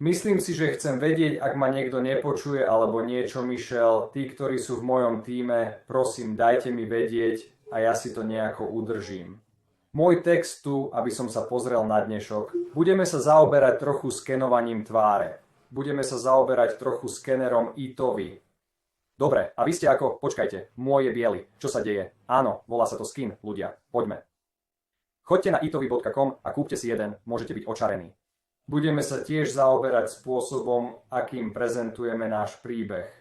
Myslím si, že chcem vedieť, ak ma niekto nepočuje alebo niečo, Michelle. Tí, ktorí sú v mojom tíme, prosím, dajte mi vedieť a ja si to nejako udržím. Môj text tu, aby som sa pozrel na dnešok. Budeme sa zaoberať trochu skenovaním tváre. Budeme sa zaoberať trochu skenerom ITOVI. Dobre, a vy ste ako? Počkajte, môj je biely. Čo sa deje? Áno, volá sa to skin, ľudia. Poďme. Choďte na itovi.com a kúpte si jeden, môžete byť očarení. Budeme sa tiež zaoberať spôsobom, akým prezentujeme náš príbeh.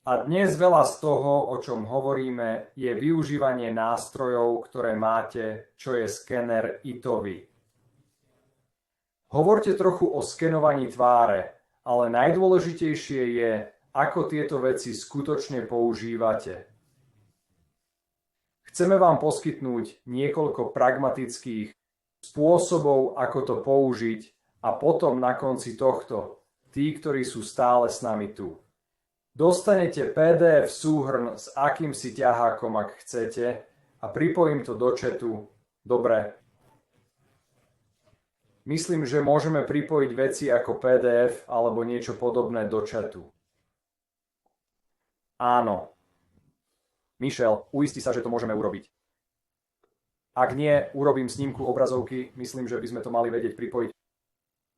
A dnes veľa z toho, o čom hovoríme, je využívanie nástrojov, ktoré máte, čo je skener ITOVI. Hovorte trochu o skenovaní tváre, ale najdôležitejšie je, ako tieto veci skutočne používate. Chceme vám poskytnúť niekoľko pragmatických spôsobov, ako to použiť a potom na konci tohto, tí, ktorí sú stále s nami tu. Dostanete PDF súhrn s akýmsi ťahákom, ak chcete, a pripojím to do chatu. Dobre. Myslím, že môžeme pripojiť veci ako PDF alebo niečo podobné do chatu. Áno. Michelle, uisti sa, že to môžeme urobiť. Ak nie, urobím snímku obrazovky, myslím, že by sme to mali vedieť pripojiť.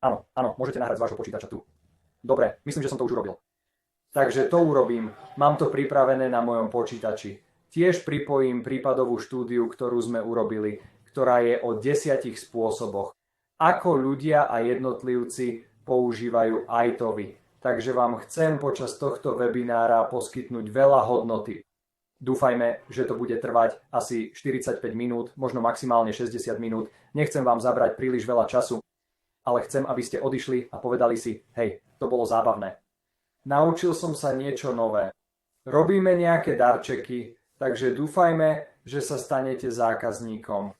Áno, môžete nahrať z vášho počítača tu. Dobre, myslím, že som to už urobil. Takže to urobím, mám to pripravené na mojom počítači. Tiež pripojím prípadovú štúdiu, ktorú sme urobili, ktorá je o 10 spôsoboch, ako ľudia a jednotlivci používajú ITOVI. Takže vám chcem počas tohto webinára poskytnúť veľa hodnoty. Dúfajme, že to bude trvať asi 45 minút, možno maximálne 60 minút. Nechcem vám zabrať príliš veľa času, ale chcem, aby ste odišli a povedali si, hej, to bolo zábavné. Naučil som sa niečo nové. Robíme nejaké darčeky, takže dúfajme, že sa stanete zákazníkom.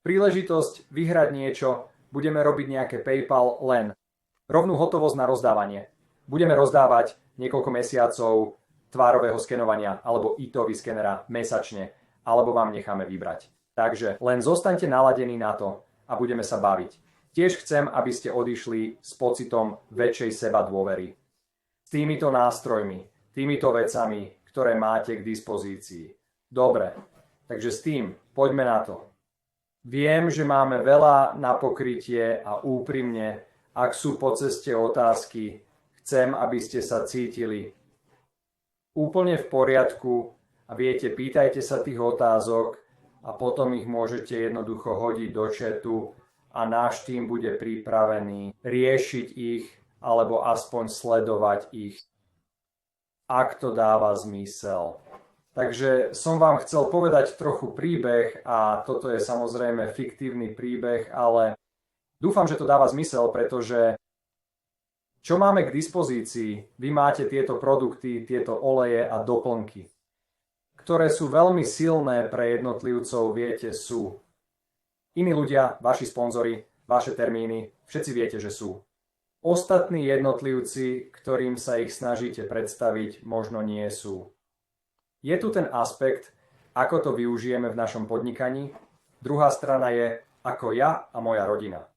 Príležitosť vyhrať niečo, budeme robiť nejaké PayPal len. Rovnú hotovosť na rozdávanie. Budeme rozdávať niekoľko mesiacov tvárového skenovania alebo ITOVI skenera mesačne, alebo vám necháme vybrať. Takže len zostaňte naladení na to a budeme sa baviť. Tiež chcem, aby ste odišli s pocitom väčšej seba dôvery. S týmito nástrojmi, týmito vecami, ktoré máte k dispozícii. Dobre, takže s tým poďme na to. Viem, že máme veľa na pokrytie a úprimne, ak sú po ceste otázky, chcem, aby ste sa cítili úplne v poriadku a viete, pýtajte sa tých otázok a potom ich môžete jednoducho hodiť do chatu a náš tým bude pripravený riešiť ich alebo aspoň sledovať ich, ak to dáva zmysel. Takže som vám chcel povedať trochu príbeh a toto je samozrejme fiktívny príbeh, ale dúfam, že to dáva zmysel, pretože čo máme k dispozícii? Vy máte tieto produkty, tieto oleje a doplnky, ktoré sú veľmi silné pre jednotlivcov, viete, sú. Iní ľudia, vaši sponzori, vaše termíny, všetci viete, že sú. Ostatní jednotlivci, ktorým sa ich snažíte predstaviť, možno nie sú. Je tu ten aspekt, ako to využijeme v našom podnikaní. Druhá strana je, ako ja a moja rodina.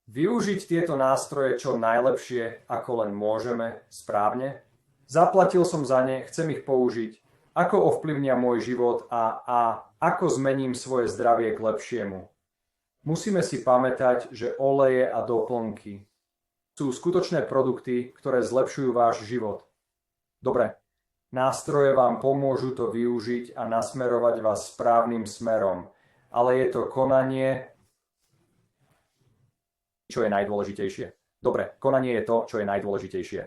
Využiť tieto nástroje čo najlepšie, ako len môžeme, správne. Zaplatil som za ne, chcem ich použiť. Ako ovplyvnia môj život a ako zmením svoje zdravie k lepšiemu. Musíme si pamätať, že oleje a doplnky sú skutočné produkty, ktoré zlepšujú váš život. Dobre, nástroje vám pomôžu to využiť a nasmerovať vás správnym smerom, ale je to konanie, čo je najdôležitejšie. Dobre, konanie je to, čo je najdôležitejšie.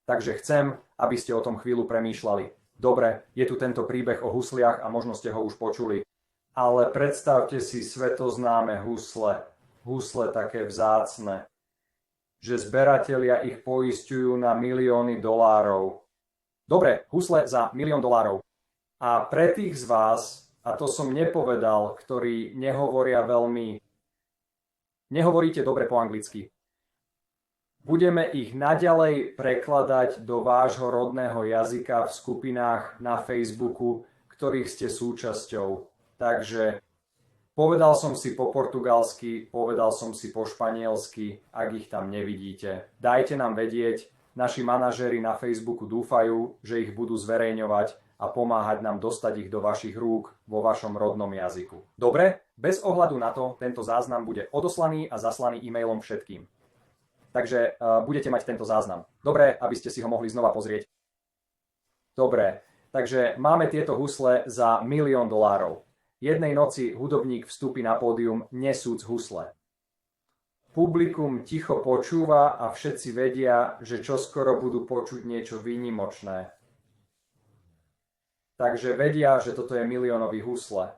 Takže chcem, aby ste o tom chvíľu premýšľali. Dobre, je tu tento príbeh o husliach a možno ste ho už počuli. Ale predstavte si svetoznáme husle. Husle také vzácne, že zberatelia ich poisťujú na milióny dolárov. Dobre, husle za $1 000 000. A pre tých z vás, a to som nepovedal, ktorí nehovoríte dobre po anglicky, budeme ich naďalej prekladať do vášho rodného jazyka v skupinách na Facebooku, ktorých ste súčasťou. Takže Povedal som si po portugalsky, povedal som si po španielsky, ak ich tam nevidíte. Dajte nám vedieť, naši manažéri na Facebooku dúfajú, že ich budú zverejňovať a pomáhať nám dostať ich do vašich rúk vo vašom rodnom jazyku. Dobre? Bez ohľadu na to, tento záznam bude odoslaný a zaslaný e-mailom všetkým. Takže budete mať tento záznam. Dobre, aby ste si ho mohli znova pozrieť. Dobre, takže máme tieto husle za $1 000 000. Jednej noci hudobník vstúpi na pódium nesúc husle. Publikum ticho počúva a všetci vedia, že čoskoro budú počuť niečo výnimočné. Takže vedia, že toto je miliónový husle.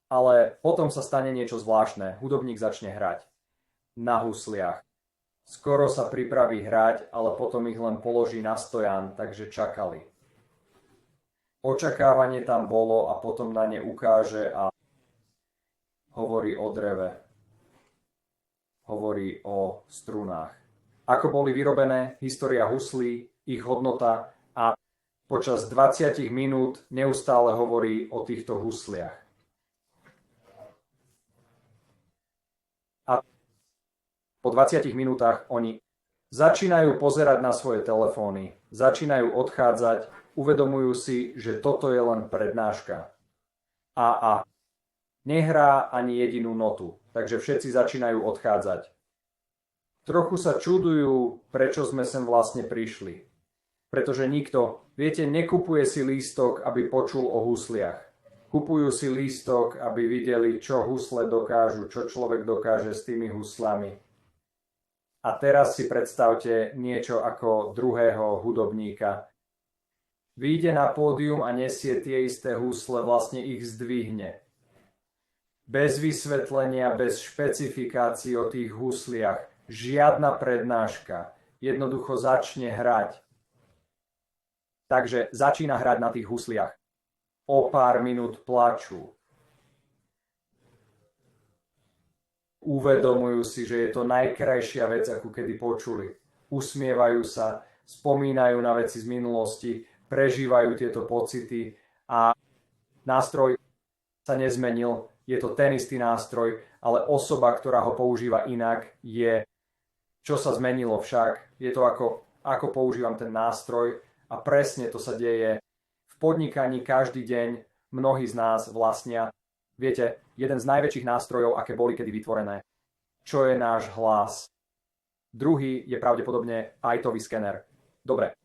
Ale potom sa stane niečo zvláštne. Hudobník začne hrať. Na husliach. Skoro sa pripraví hrať, ale potom ich len položí na stojan, takže čakali. Očakávanie tam bolo a potom na ne ukáže a hovorí o dreve. Hovorí o strunách. Ako boli vyrobené, história huslí, ich hodnota a počas 20 minút neustále hovorí o týchto husliach. A po 20 minútach oni začínajú pozerať na svoje telefóny, začínajú odchádzať, uvedomujú si, že toto je len prednáška. A nehrá ani jedinú notu, takže všetci začínajú odchádzať. Trochu sa čudujú, prečo sme sem vlastne prišli. Pretože nikto, viete, nekupuje si lístok, aby počul o husliach. Kupujú si lístok, aby videli, čo husle dokážu, čo človek dokáže s tými huslami. A teraz si predstavte niečo ako druhého hudobníka. Vyjde na pódium a nesie tie isté husle, vlastne ich zdvihne. Bez vysvetlenia, bez špecifikácií o tých husliach, žiadna prednáška. Jednoducho začne hrať. Takže začína hrať na tých husliach. O pár minút plačú. Uvedomujú si, že je to najkrajšia vec, akú kedy počuli. Usmievajú sa, spomínajú na veci z minulosti, prežívajú tieto pocity a nástroj sa nezmenil, je to ten istý nástroj, ale osoba, ktorá ho používa inak, je, čo sa zmenilo však, je to ako používam ten nástroj a presne to sa deje v podnikaní každý deň, mnohí z nás vlastnia, viete, jeden z najväčších nástrojov, aké boli kedy vytvorené, čo je náš hlas. Druhý je pravdepodobne itový skener. Dobre.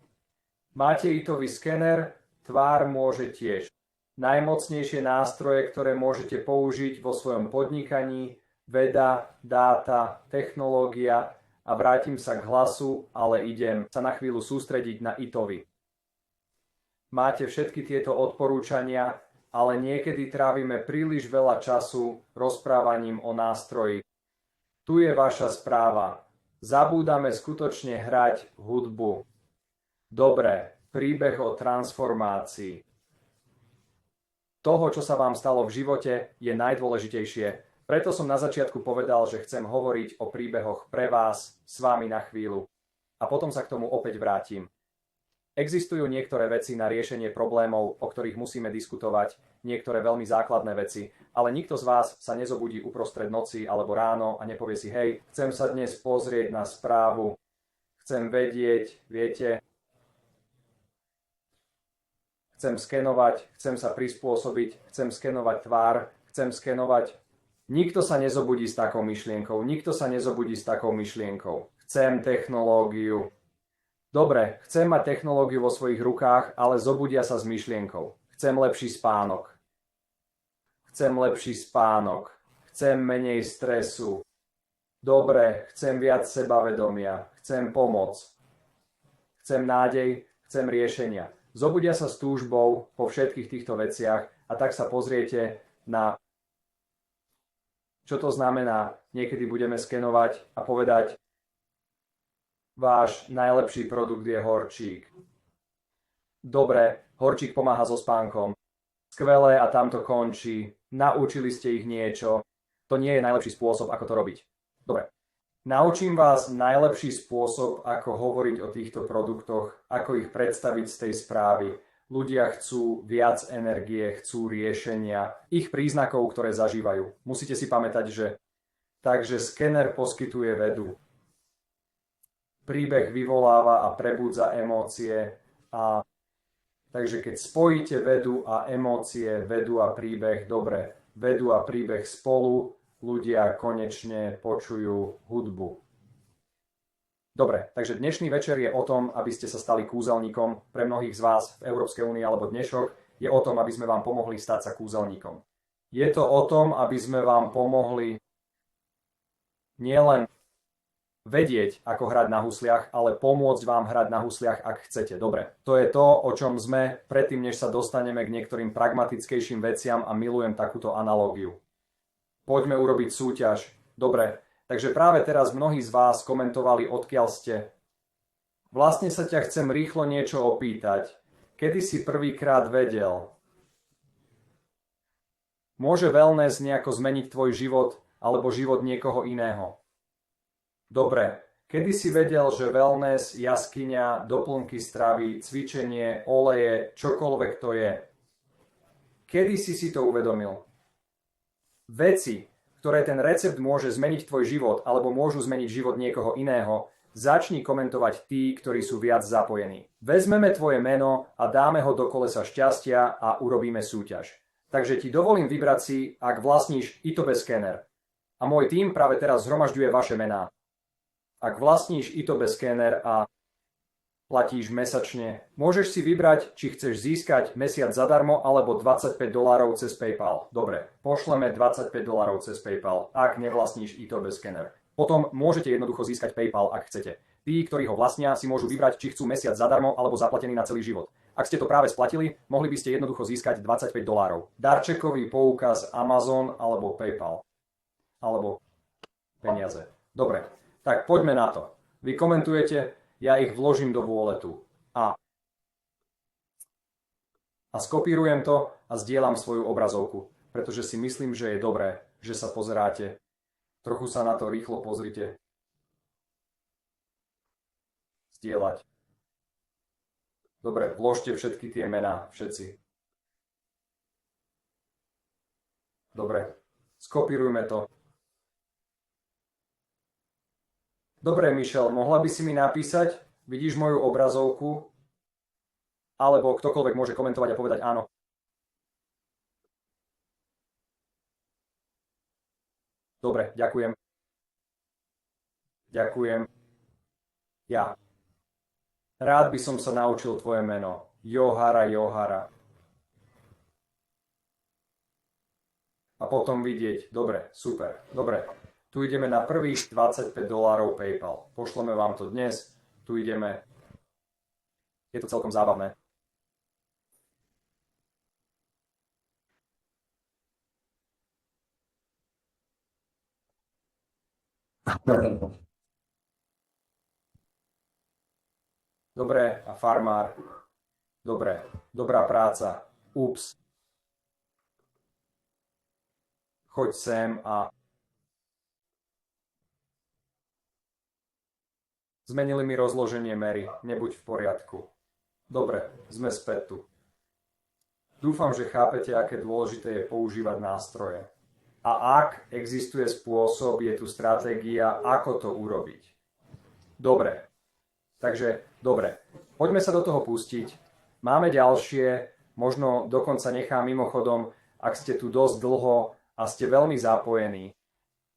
Máte itový skener, tvár môže tiež. Najmocnejšie nástroje, ktoré môžete použiť vo svojom podnikaní, veda, dáta, technológia a vrátim sa k hlasu, ale idem sa na chvíľu sústrediť na itový. Máte všetky tieto odporúčania, ale niekedy trávime príliš veľa času rozprávaním o nástroji. Tu je vaša správa. Zabúdame skutočne hrať hudbu. Dobre, príbeh o transformácii. Toho, čo sa vám stalo v živote, je najdôležitejšie. Preto som na začiatku povedal, že chcem hovoriť o príbehoch pre vás, s vami na chvíľu. A potom sa k tomu opäť vrátim. Existujú niektoré veci na riešenie problémov, o ktorých musíme diskutovať, niektoré veľmi základné veci, ale nikto z vás sa nezobudí uprostred noci alebo ráno a nepovie si, hej, chcem sa dnes pozrieť na správu, chcem vedieť, viete, chcem skenovať, chcem sa prispôsobiť, chcem skenovať tvár, chcem skenovať. Nikto sa nezobudí s takou myšlienkou, nikto sa nezobudí s takou myšlienkou. Chcem technológiu. Dobre, chcem mať technológiu vo svojich rukách, ale zobudia sa s myšlienkou. Chcem lepší spánok. Chcem lepší spánok. Chcem menej stresu. Dobre, chcem viac sebavedomia. Chcem pomoc. Chcem nádej, chcem riešenia. Zobudia sa s túžbou po všetkých týchto veciach a tak sa pozriete na, čo to znamená. Niekedy budeme skenovať a povedať, váš najlepší produkt je horčík. Dobre, horčík pomáha so spánkom. Skvelé a tam to končí. Naučili ste ich niečo. To nie je najlepší spôsob, ako to robiť. Dobre. Naučím vás najlepší spôsob, ako hovoriť o týchto produktoch, ako ich predstaviť z tej správy. Ľudia chcú viac energie, chcú riešenia, ich príznakov, ktoré zažívajú. Musíte si pamätať, že takže skener poskytuje vedu. Príbeh vyvoláva a prebudza emócie a takže keď spojíte vedu a emócie, vedu a príbeh, dobre, vedu a príbeh spolu, ľudia konečne počujú hudbu. Dobre, takže dnešný večer je o tom, aby ste sa stali kúzelníkom. Pre mnohých z vás v Európskej únii alebo dnešok je o tom, aby sme vám pomohli stať sa kúzelníkom. Je to o tom, aby sme vám pomohli nielen vedieť, ako hrať na husliach, ale pomôcť vám hrať na husliach, ak chcete. Dobre, to je to, o čom sme predtým, než sa dostaneme k niektorým pragmatickejším veciam a milujem takúto analógiu. Poďme urobiť súťaž. Dobre, takže práve teraz mnohí z vás komentovali, odkiaľ ste. Vlastne sa ťa chcem rýchlo niečo opýtať. Kedy si prvýkrát vedel? Môže wellness nejako zmeniť tvoj život alebo život niekoho iného? Dobre, kedy si vedel, že wellness, jaskyňa, doplnky stravy, cvičenie, oleje, čokoľvek to je? Kedy si to uvedomil? Veci, ktoré ten recept môže zmeniť tvoj život alebo môžu zmeniť život niekoho iného, začni komentovať tí, ktorí sú viac zapojení. Vezmeme tvoje meno a dáme ho do kolesa šťastia a urobíme súťaž. Takže ti dovolím vybrať si, ak vlastníš Itobe skener. A môj tím práve teraz zhromažďuje vaše mená. Ak vlastníš Itobe skener a platíš mesačne, môžeš si vybrať, či chceš získať mesiac zadarmo alebo $25 cez PayPal. Dobre, pošleme $25 cez PayPal, ak nevlastníš Itobe skener. Potom môžete jednoducho získať PayPal, ak chcete. Tí, ktorí ho vlastnia, si môžu vybrať, či chcú mesiac zadarmo alebo zaplatený na celý život. Ak ste to práve splatili, mohli by ste jednoducho získať $25. Darčekový poukaz Amazon alebo PayPal. Alebo peniaze. Dobre, tak poďme na to. Vy komentujete, ja ich vložím do walletu. A skopírujem to a zdieľam svoju obrazovku, pretože si myslím, že je dobré, že sa pozeráte. Trochu sa na to rýchlo pozrite. Zdieľať. Dobre, vložte všetky tie mená, všetci. Dobre, skopírujme to. Dobre, Michelle, mohla by si mi napísať? Vidíš moju obrazovku? Alebo ktokoľvek môže komentovať a povedať áno. Dobre, ďakujem. Ďakujem. Ja. Rád by som sa naučil tvoje meno. Johara, Johara. A potom vidieť. Dobre, super. Dobre. Tu ideme na prvých $25 PayPal. Pošleme vám to dnes. Tu ideme. Je to celkom zábavné. Dobre, a farmár. Dobre, dobrá práca. Ups. Choď sem a zmenili mi rozloženie Mary. Nebuď v poriadku. Dobre, sme späť tu. Dúfam, že chápete, aké dôležité je používať nástroje. A ak existuje spôsob, je tu stratégia, ako to urobiť. Dobre. Takže, dobre. Poďme sa do toho pustiť. Máme ďalšie, možno dokonca nechám mimochodom, ak ste tu dosť dlho a ste veľmi zapojení.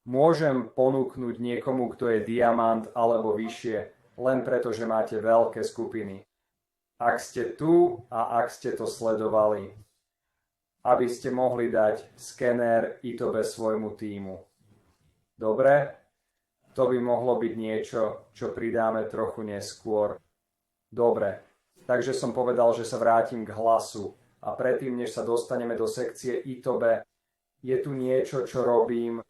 Môžem ponúknuť niekomu, kto je diamant alebo vyššie, len preto, že máte veľké skupiny. Ak ste tu a ak ste to sledovali, aby ste mohli dať skener Itobe svojmu tímu. Dobre? To by mohlo byť niečo, čo pridáme trochu neskôr. Dobre, takže som povedal, že sa vrátim k hlasu. A predtým, než sa dostaneme do sekcie Itobe, je tu niečo, čo robím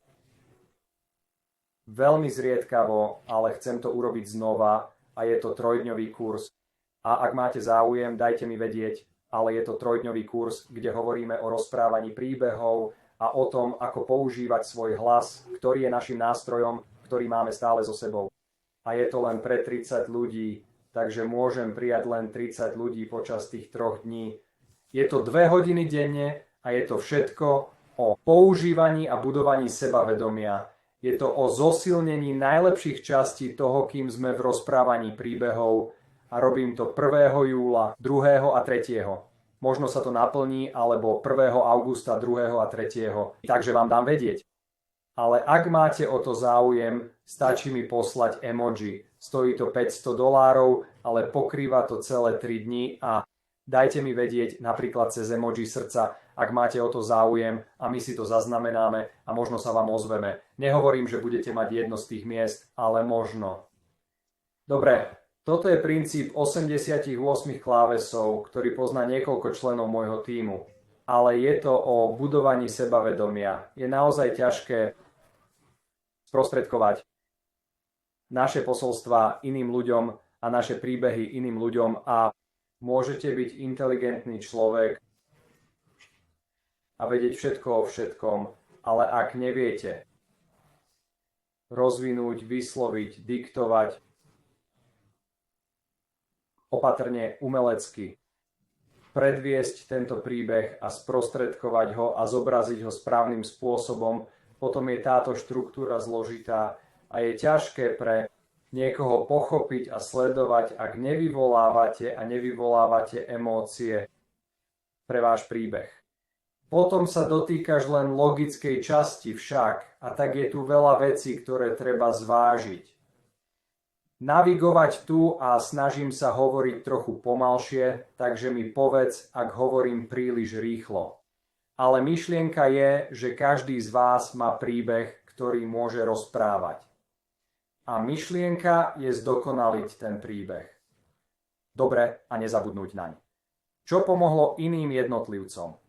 veľmi zriedkavo, ale chcem to urobiť znova a je to trojdňový kurz. A ak máte záujem, dajte mi vedieť, ale je to trojdňový kurz, kde hovoríme o rozprávaní príbehov a o tom, ako používať svoj hlas, ktorý je našim nástrojom, ktorý máme stále so sebou. A je to len pre 30 ľudí takže môžem prijať len 30 ľudí počas tých 3 dní. Je to 2 hodiny denne a je to všetko o používaní a budovaní sebavedomia. Je to o zosilnení najlepších častí toho, kým sme v rozprávaní príbehov a robím to 1. júla, 2. a 3. Možno sa to naplní, alebo 1. augusta, 2. a 3. Takže vám dám vedieť. Ale ak máte o to záujem, stačí mi poslať emoji. Stojí to $500, ale pokrýva to celé 3 dni a dajte mi vedieť napríklad cez emoji srdca, ak máte o to záujem a my si to zaznamenáme a možno sa vám ozveme. Nehovorím, že budete mať jedno z tých miest, ale možno. Dobre, toto je princíp 88 klávesov, ktorý pozná niekoľko členov môjho tímu. Ale je to o budovaní sebavedomia. Je naozaj ťažké sprostredkovať naše posolstvá iným ľuďom a naše príbehy iným ľuďom a môžete byť inteligentný človek a vedieť všetko o všetkom, ale ak neviete rozvinúť, vysloviť, diktovať opatrne, umelecky, predviesť tento príbeh a sprostredkovať ho a zobraziť ho správnym spôsobom, potom je táto štruktúra zložitá a je ťažké pre niekoho pochopiť a sledovať, ak nevyvolávate emócie pre váš príbeh. Potom sa dotýkaš len logickej časti však a tak je tu veľa vecí, ktoré treba zvážiť. Navigovať tu a snažím sa hovoriť trochu pomalšie, takže mi povedz, ak hovorím príliš rýchlo. Ale myšlienka je, že každý z vás má príbeh, ktorý môže rozprávať. A myšlienka je zdokonaliť ten príbeh. Dobre, a nezabudnúť naň. Čo pomohlo iným jednotlivcom?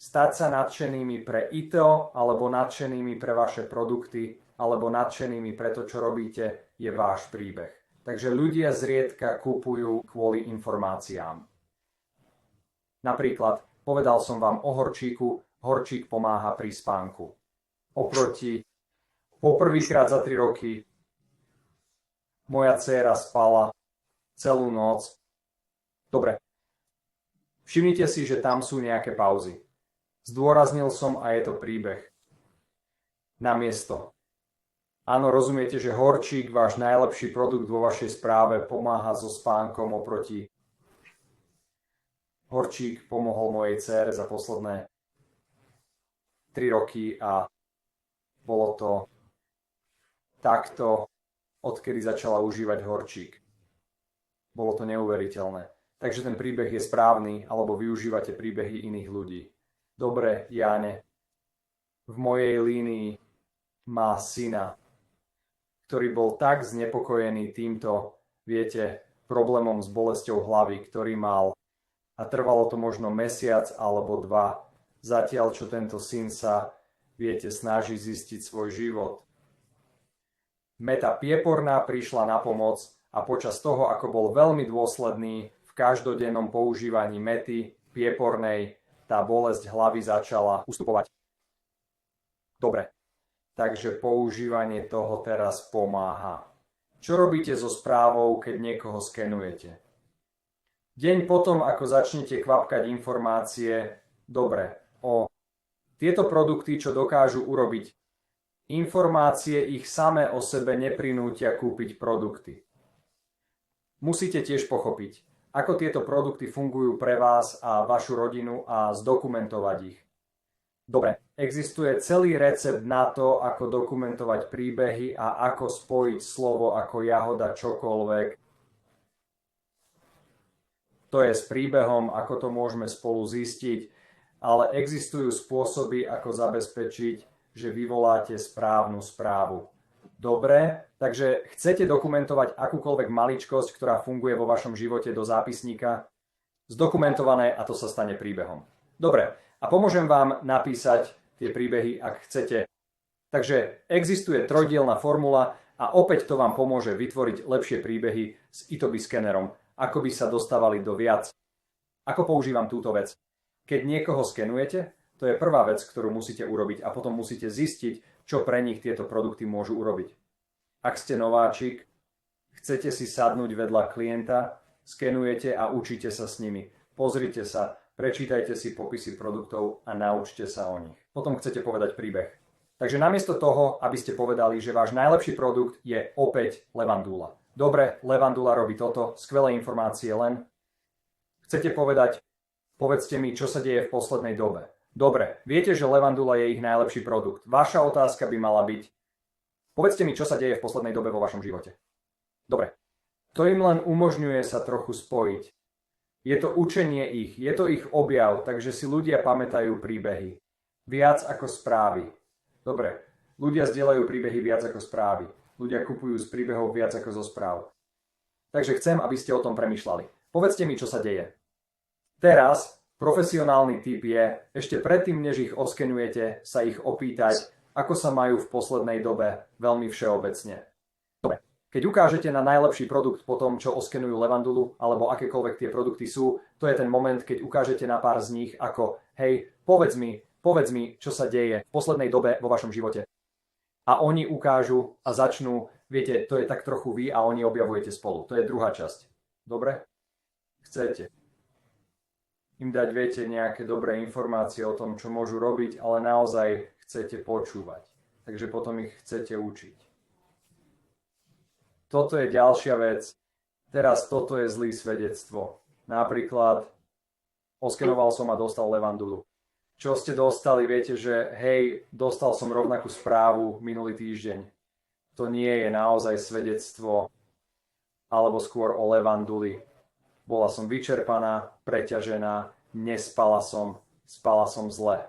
Stať sa nadšenými pre ITO, alebo nadšenými pre vaše produkty, alebo nadšenými pre to, čo robíte, je váš príbeh. Takže ľudia zriedka kupujú kvôli informáciám. Napríklad, povedal som vám o horčíku, horčík pomáha pri spánku. Oproti poprvýkrát za 3 roky moja dcéra spala celú noc. Dobre. Všimnite si, že tam sú nejaké pauzy. Zdôraznil som a je to príbeh. Namiesto. Áno, rozumiete, že horčík, váš najlepší produkt vo vašej správe, pomáha so spánkom oproti. Horčík pomohol mojej dcére za posledné 3 roky a bolo to takto, odkedy začala užívať horčík. Bolo to neuveriteľné. Takže ten príbeh je správny, alebo využívate príbehy iných ľudí. Dobre, Jáne, v mojej línii má syna, ktorý bol tak znepokojený týmto, viete, problémom s bolesťou hlavy, ktorý mal a trvalo to možno mesiac alebo 2, zatiaľ čo tento syn sa, viete, snaží zistiť svoj život. Meta Pieporná prišla na pomoc a počas toho, ako bol veľmi dôsledný v každodennom používaní mety Piepornej, tá bolesť hlavy začala ustupovať. Dobre, takže používanie toho teraz pomáha. Čo robíte so správou, keď niekoho skenujete? Deň potom, ako začnete kvapkať informácie, dobre, o tieto produkty, čo dokážu urobiť. Informácie ich samé o sebe neprinútia kúpiť produkty. Musíte tiež pochopiť, ako tieto produkty fungujú pre vás a vašu rodinu a zdokumentovať ich. Dobre, existuje celý recept na to, ako dokumentovať príbehy a ako spojiť slovo ako jahoda čokoľvek. To je s príbehom, ako to môžeme spolu zistiť, ale existujú spôsoby, ako zabezpečiť, že vyvoláte správnu správu. Dobre, takže chcete dokumentovať akúkoľvek maličkosť, ktorá funguje vo vašom živote do zápisníka? Zdokumentované a to sa stane príbehom. Dobre, a pomôžem vám napísať tie príbehy, ak chcete. Takže existuje trojdielna formula a opäť to vám pomôže vytvoriť lepšie príbehy s Itoby skenerom, ako by sa dostávali do viac. Ako používam túto vec? Keď niekoho skenujete, to je prvá vec, ktorú musíte urobiť a potom musíte zistiť, čo pre nich tieto produkty môžu urobiť. Ak ste nováčik, Chcete si sadnúť vedľa klienta, skenujete a učíte sa s nimi. Pozrite sa, prečítajte si popisy produktov a naučte sa o nich. Potom chcete povedať príbeh. Takže namiesto toho, aby ste povedali, že váš najlepší produkt je opäť levandula. Dobre, levandula robí toto, skvelé informácie len. Chcete povedať, povedzte mi, čo sa deje v poslednej dobe. Dobre, viete, že levandula je ich najlepší produkt. Vaša otázka by mala byť, povedzte mi, čo sa deje v poslednej dobe vo vašom živote. Dobre, to im len umožňuje sa trochu spojiť. Je to učenie ich, je to ich objav, takže si ľudia pamätajú príbehy. Viac ako správy. Dobre, ľudia zdieľajú príbehy viac ako správy. Ľudia kupujú z príbehov viac ako zo správ. Takže chcem, aby ste o tom premýšľali. Povedzte mi, čo sa deje. Teraz profesionálny tip je, ešte predtým, než ich oskenujete, sa ich opýtať, ako sa majú v poslednej dobe veľmi všeobecne. Dobre, keď ukážete na najlepší produkt po tom, čo oskenujú levandulu, alebo akékoľvek tie produkty sú, to je ten moment, keď ukážete na pár z nich ako, hej, povedz mi, čo sa deje v poslednej dobe vo vašom živote. A oni ukážu a začnú, viete, to je tak trochu vy a oni objavujete spolu. To je druhá časť. Dobre? Chcete im dať, viete, nejaké dobré informácie o tom, čo môžu robiť, ale naozaj chcete počúvať. Takže potom ich chcete učiť. Toto je ďalšia vec. Teraz toto je zlý svedectvo. Napríklad, oskenoval som a dostal levandulu. Čo ste dostali, viete, že hej, dostal som rovnakú správu minulý týždeň. To nie je naozaj svedectvo, alebo skôr o levanduli. Bola som vyčerpaná, preťažená, nespala som, spala som zle.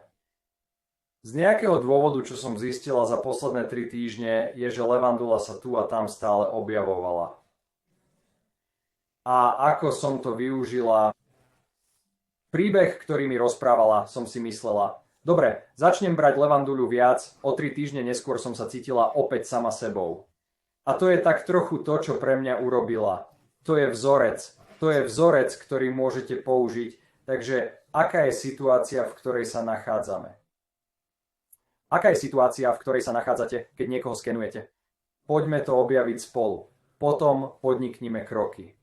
Z nejakého dôvodu, čo som zistila za posledné 3 týždne, je, že levandula sa tu a tam stále objavovala. A ako som to využila? Príbeh, ktorý mi rozprávala, som si myslela, dobre, začnem brať levanduľu viac, o 3 týždne neskôr som sa cítila opäť sama sebou. A to je tak trochu to, čo pre mňa urobila. To je vzorec, ktorý môžete použiť. Takže aká je situácia, v ktorej sa nachádzame? Aká je situácia, v ktorej sa nachádzate, keď niekoho skenujete? Poďme to objaviť spolu. Potom podniknime kroky.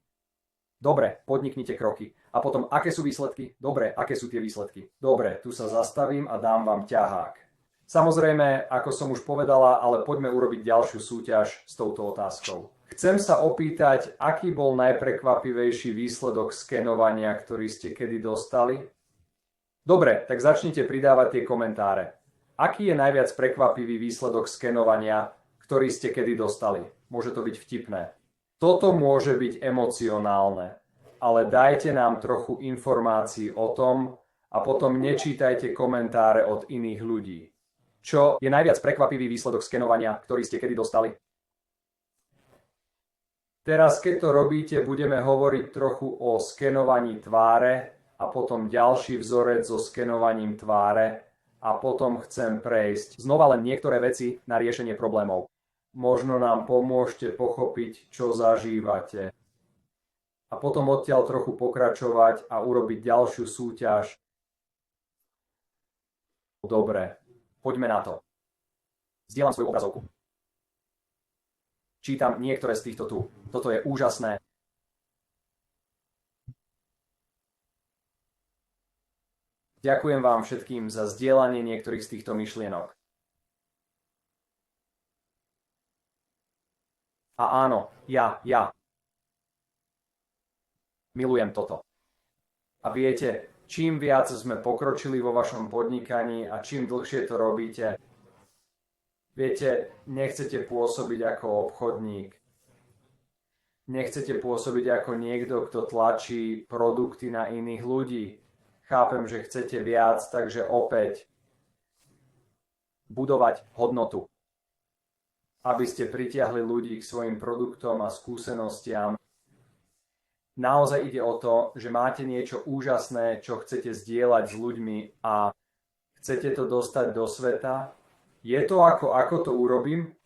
Dobre, podniknite kroky. A potom, aké sú výsledky? Dobre, aké sú tie výsledky? Dobre, tu sa zastavím a dám vám ťahák. Samozrejme, ako som už povedala, ale poďme urobiť ďalšiu súťaž s touto otázkou. Chcem sa opýtať, aký bol najprekvapivejší výsledok skenovania, ktorý ste kedy dostali? Dobre, tak začnite pridávať tie komentáre. Aký je najviac prekvapivý výsledok skenovania, ktorý ste kedy dostali? Môže to byť vtipné. Toto môže byť emocionálne, ale dajte nám trochu informácií o tom a potom nečítajte komentáre od iných ľudí. Čo je najviac prekvapivý výsledok skenovania, ktorý ste kedy dostali? Teraz, keď to robíte, budeme hovoriť trochu o skenovaní tváre a potom ďalší vzorec so skenovaním tváre a potom chcem prejsť znova len niektoré veci na riešenie problémov. Možno nám pomôžete pochopiť, čo zažívate. A potom odtiaľ trochu pokračovať a urobiť ďalšiu súťaž. Dobre, poďme na to. Zdieľam svoju obrazovku. Čítam niektoré z týchto tu. Toto je úžasné. Ďakujem vám všetkým za zdieľanie niektorých z týchto myšlienok. A áno, ja milujem toto. A viete, čím viac sme pokročili vo vašom podnikaní a čím dlhšie to robíte, viete, nechcete pôsobiť ako obchodník. Nechcete pôsobiť ako niekto, kto tlačí produkty na iných ľudí. Chápem, že chcete viac, takže opäť budovať hodnotu. Aby ste pritiahli ľudí k svojim produktom a skúsenostiam. Naozaj ide o to, že máte niečo úžasné, čo chcete zdieľať s ľuďmi a chcete to dostať do sveta. Je to ako to urobím?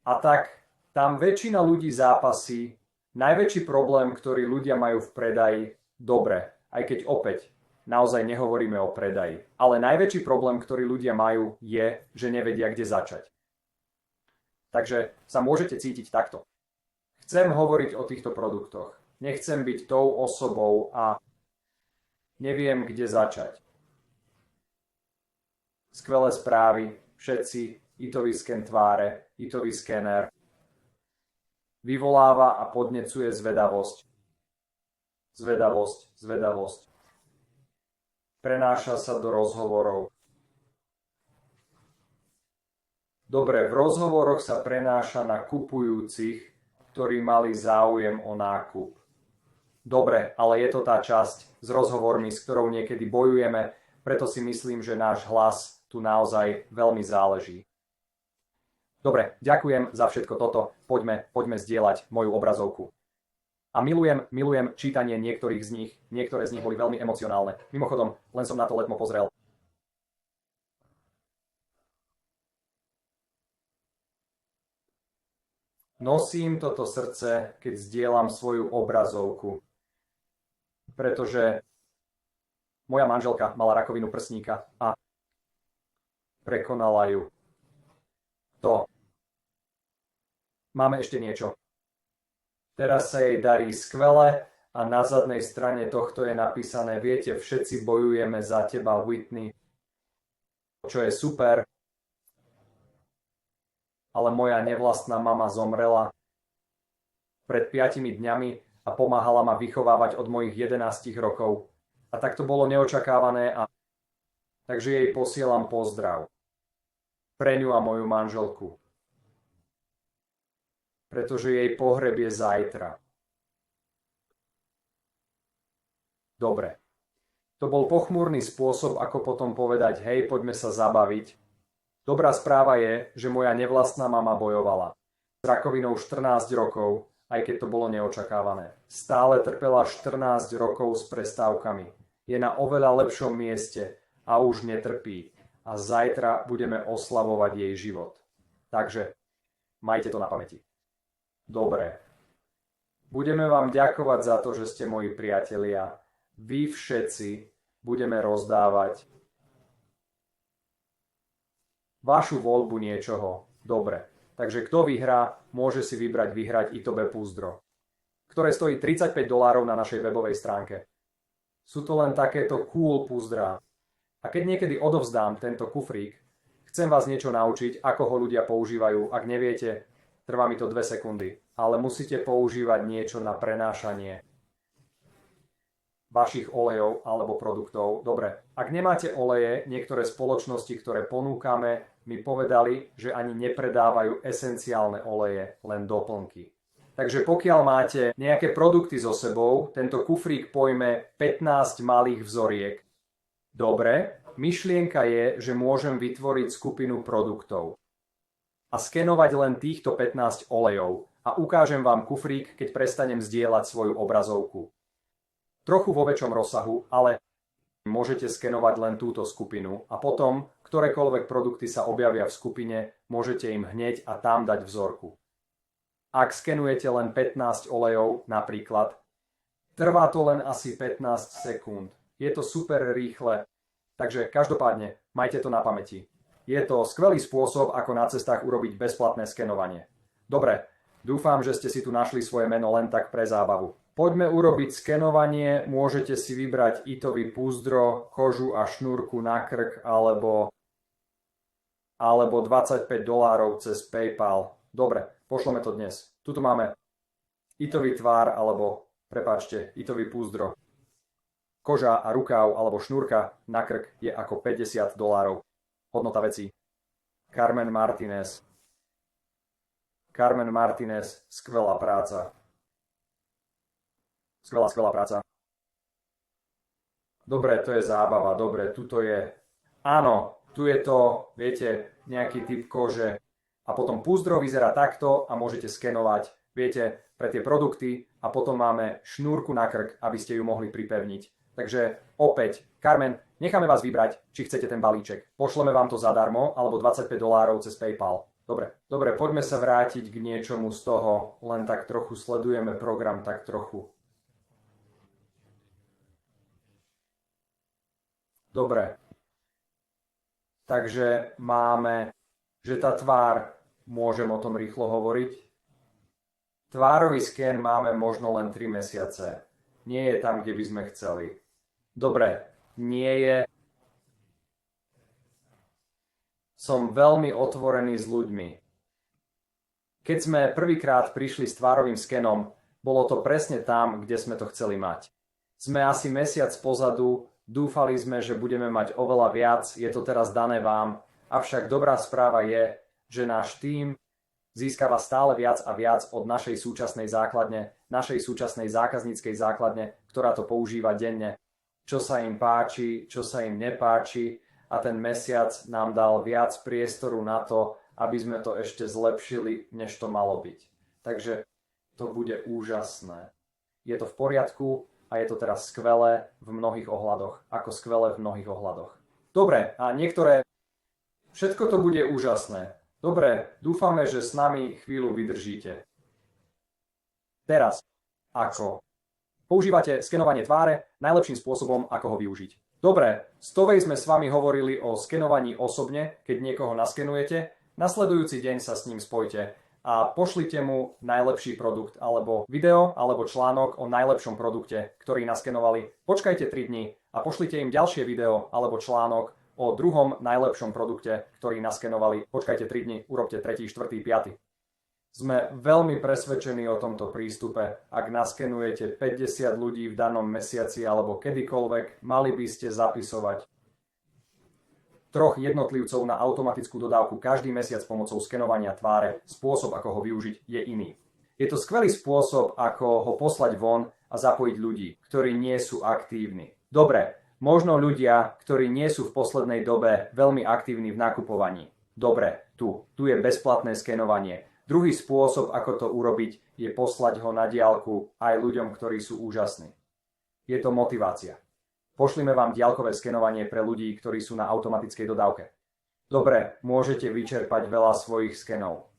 A tak tam väčšina ľudí zápasí. Najväčší problém, ktorý ľudia majú v predaji, dobre, aj keď opäť naozaj nehovoríme o predaji. Ale najväčší problém, ktorý ľudia majú, je, že nevedia, kde začať. Takže sa môžete cítiť takto. Chcem hovoriť o týchto produktoch. Nechcem byť tou osobou a neviem, kde začať. Skvelé správy, všetci, itový sken tváre, itový skener. Vyvoláva a podnecuje zvedavosť. Zvedavosť. Prenáša sa do rozhovorov. Dobre, v rozhovoroch sa prenáša na kupujúcich, ktorí mali záujem o nákup. Dobre, ale je to tá časť s rozhovormi, s ktorou niekedy bojujeme, preto si myslím, že náš hlas tu naozaj veľmi záleží. Dobre, ďakujem za všetko toto. Poďme zdieľať moju obrazovku. A milujem čítanie niektorých z nich. Niektoré z nich boli veľmi emocionálne. Mimochodom, len som na to letmo pozrel. Nosím toto srdce, keď zdieľam svoju obrazovku. Pretože moja manželka mala rakovinu prsníka a prekonala ju. Máme ešte niečo. Teraz sa jej darí skvele a na zadnej strane tohto je napísané: viete, všetci bojujeme za teba, Whitney. Čo je super. Ale moja nevlastná mama zomrela pred 5 dňami a pomáhala ma vychovávať od mojich 11 rokov. A tak to bolo neočakávané takže jej posielam pozdrav. Pre ňu a moju manželku. Pretože jej pohreb je zajtra. Dobre. To bol pochmúrny spôsob, ako potom povedať: hej, poďme sa zabaviť. Dobrá správa je, že moja nevlastná mama bojovala s rakovinou 14 rokov, aj keď to bolo neočakávané. Stále trpela 14 rokov s prestávkami. Je na oveľa lepšom mieste a už netrpí. A zajtra budeme oslavovať jej život. Takže majte to na pamäti. Dobre. Budeme vám ďakovať za to, že ste moji priatelia. Vy všetci budeme rozdávať vašu voľbu niečoho. Dobre. Takže kto vyhrá, môže si vyhrať Itobe púzdro, ktoré stojí $35 na našej webovej stránke. Sú to len takéto cool púzdra. A keď niekedy odovzdám tento kufrík, chcem vás niečo naučiť, ako ho ľudia používajú. Ak neviete, trvá mi to 2 sekundy. Ale musíte používať niečo na prenášanie vašich olejov alebo produktov. Dobre, ak nemáte oleje, niektoré spoločnosti, ktoré ponúkame, mi povedali, že ani nepredávajú esenciálne oleje, len doplnky. Takže pokiaľ máte nejaké produkty so sebou, tento kufrík pojme 15 malých vzoriek. Dobre, myšlienka je, že môžem vytvoriť skupinu produktov a skenovať len týchto 15 olejov a ukážem vám kufrík, keď prestanem zdieľať svoju obrazovku. Trochu vo väčšom rozsahu, ale môžete skenovať len túto skupinu a potom, ktorékoľvek produkty sa objavia v skupine, môžete im hneď a tam dať vzorku. Ak skenujete len 15 olejov napríklad, trvá to len asi 15 sekúnd. Je to super rýchle, takže každopádne majte to na pamäti. Je to skvelý spôsob, ako na cestách urobiť bezplatné skenovanie. Dobre, dúfam, že ste si tu našli svoje meno len tak pre zábavu. Poďme urobiť skenovanie, môžete si vybrať itový púzdro, kožu a šnúrku na krk alebo $25 cez PayPal. Dobre, pošleme to dnes. Tuto máme itový tvár itový púzdro. Koža a rukáv alebo šnúrka na krk je ako $50. Hodnota vecí. Carmen Martinez, skvelá práca. Skvelá práca. Dobre, to je zábava. Dobre, tuto je. Áno, tu je to, viete, nejaký typ kože. A potom púzdro vyzerá takto a môžete skenovať, viete, pre tie produkty. A potom máme šnúrku na krk, aby ste ju mohli pripevniť. Takže opäť, Carmen, necháme vás vybrať, či chcete ten balíček. Pošleme vám to zadarmo, alebo $25 cez PayPal. Dobre, poďme sa vrátiť k niečomu z toho. Len tak trochu sledujeme program, tak trochu. Dobre. Takže máme, že tá tvár Môžem o tom rýchlo hovoriť? Tvárový sken máme možno len 3 mesiace. Nie je tam, kde by sme chceli. Dobre, nie je. Som veľmi otvorený s ľuďmi. Keď sme prvýkrát prišli s tvárovým skenom, bolo to presne tam, kde sme to chceli mať. Sme asi mesiac pozadu, dúfali sme, že budeme mať oveľa viac, je to teraz dané vám, avšak dobrá správa je, že náš tím získava stále viac a viac od našej súčasnej základne, našej súčasnej zákazníckej základne, ktorá to používa denne. Čo sa im páči, čo sa im nepáči a ten mesiac nám dal viac priestoru na to, aby sme to ešte zlepšili, než to malo byť. Takže to bude úžasné. Je to v poriadku a je to teraz skvelé v mnohých ohľadoch. Ako skvelé v mnohých ohľadoch. Dobre, a niektoré. Všetko to bude úžasné. Dobre, dúfame, že s nami chvíľu vydržíte. Teraz, ako? Používate skenovanie tváre najlepším spôsobom, ako ho využiť. Dobre, s Tovej sme s vami hovorili o skenovaní osobne, keď niekoho naskenujete. Nasledujúci deň sa s ním spojte a pošlite mu najlepší produkt, alebo video, alebo článok o najlepšom produkte, ktorý naskenovali. Počkajte 3 dni a pošlite im ďalšie video, alebo článok o druhom najlepšom produkte, ktorý naskenovali. Počkajte 3 dni, urobte 3., 4., 5. Sme veľmi presvedčení o tomto prístupe. Ak naskenujete 50 ľudí v danom mesiaci alebo kedykoľvek, mali by ste zapisovať 3 jednotlivcov na automatickú dodávku každý mesiac pomocou skenovania tváre. Spôsob, ako ho využiť, je iný. Je to skvelý spôsob, ako ho poslať von a zapojiť ľudí, ktorí nie sú aktívni. Dobre, možno ľudia, ktorí nie sú v poslednej dobe veľmi aktívni v nakupovaní. Dobre, tu je bezplatné skenovanie. Druhý spôsob, ako to urobiť, je poslať ho na diaľku aj ľuďom, ktorí sú úžasní. Je to motivácia. Pošlime vám diaľkové skenovanie pre ľudí, ktorí sú na automatickej dodávke. Dobre, môžete vyčerpať veľa svojich skenov,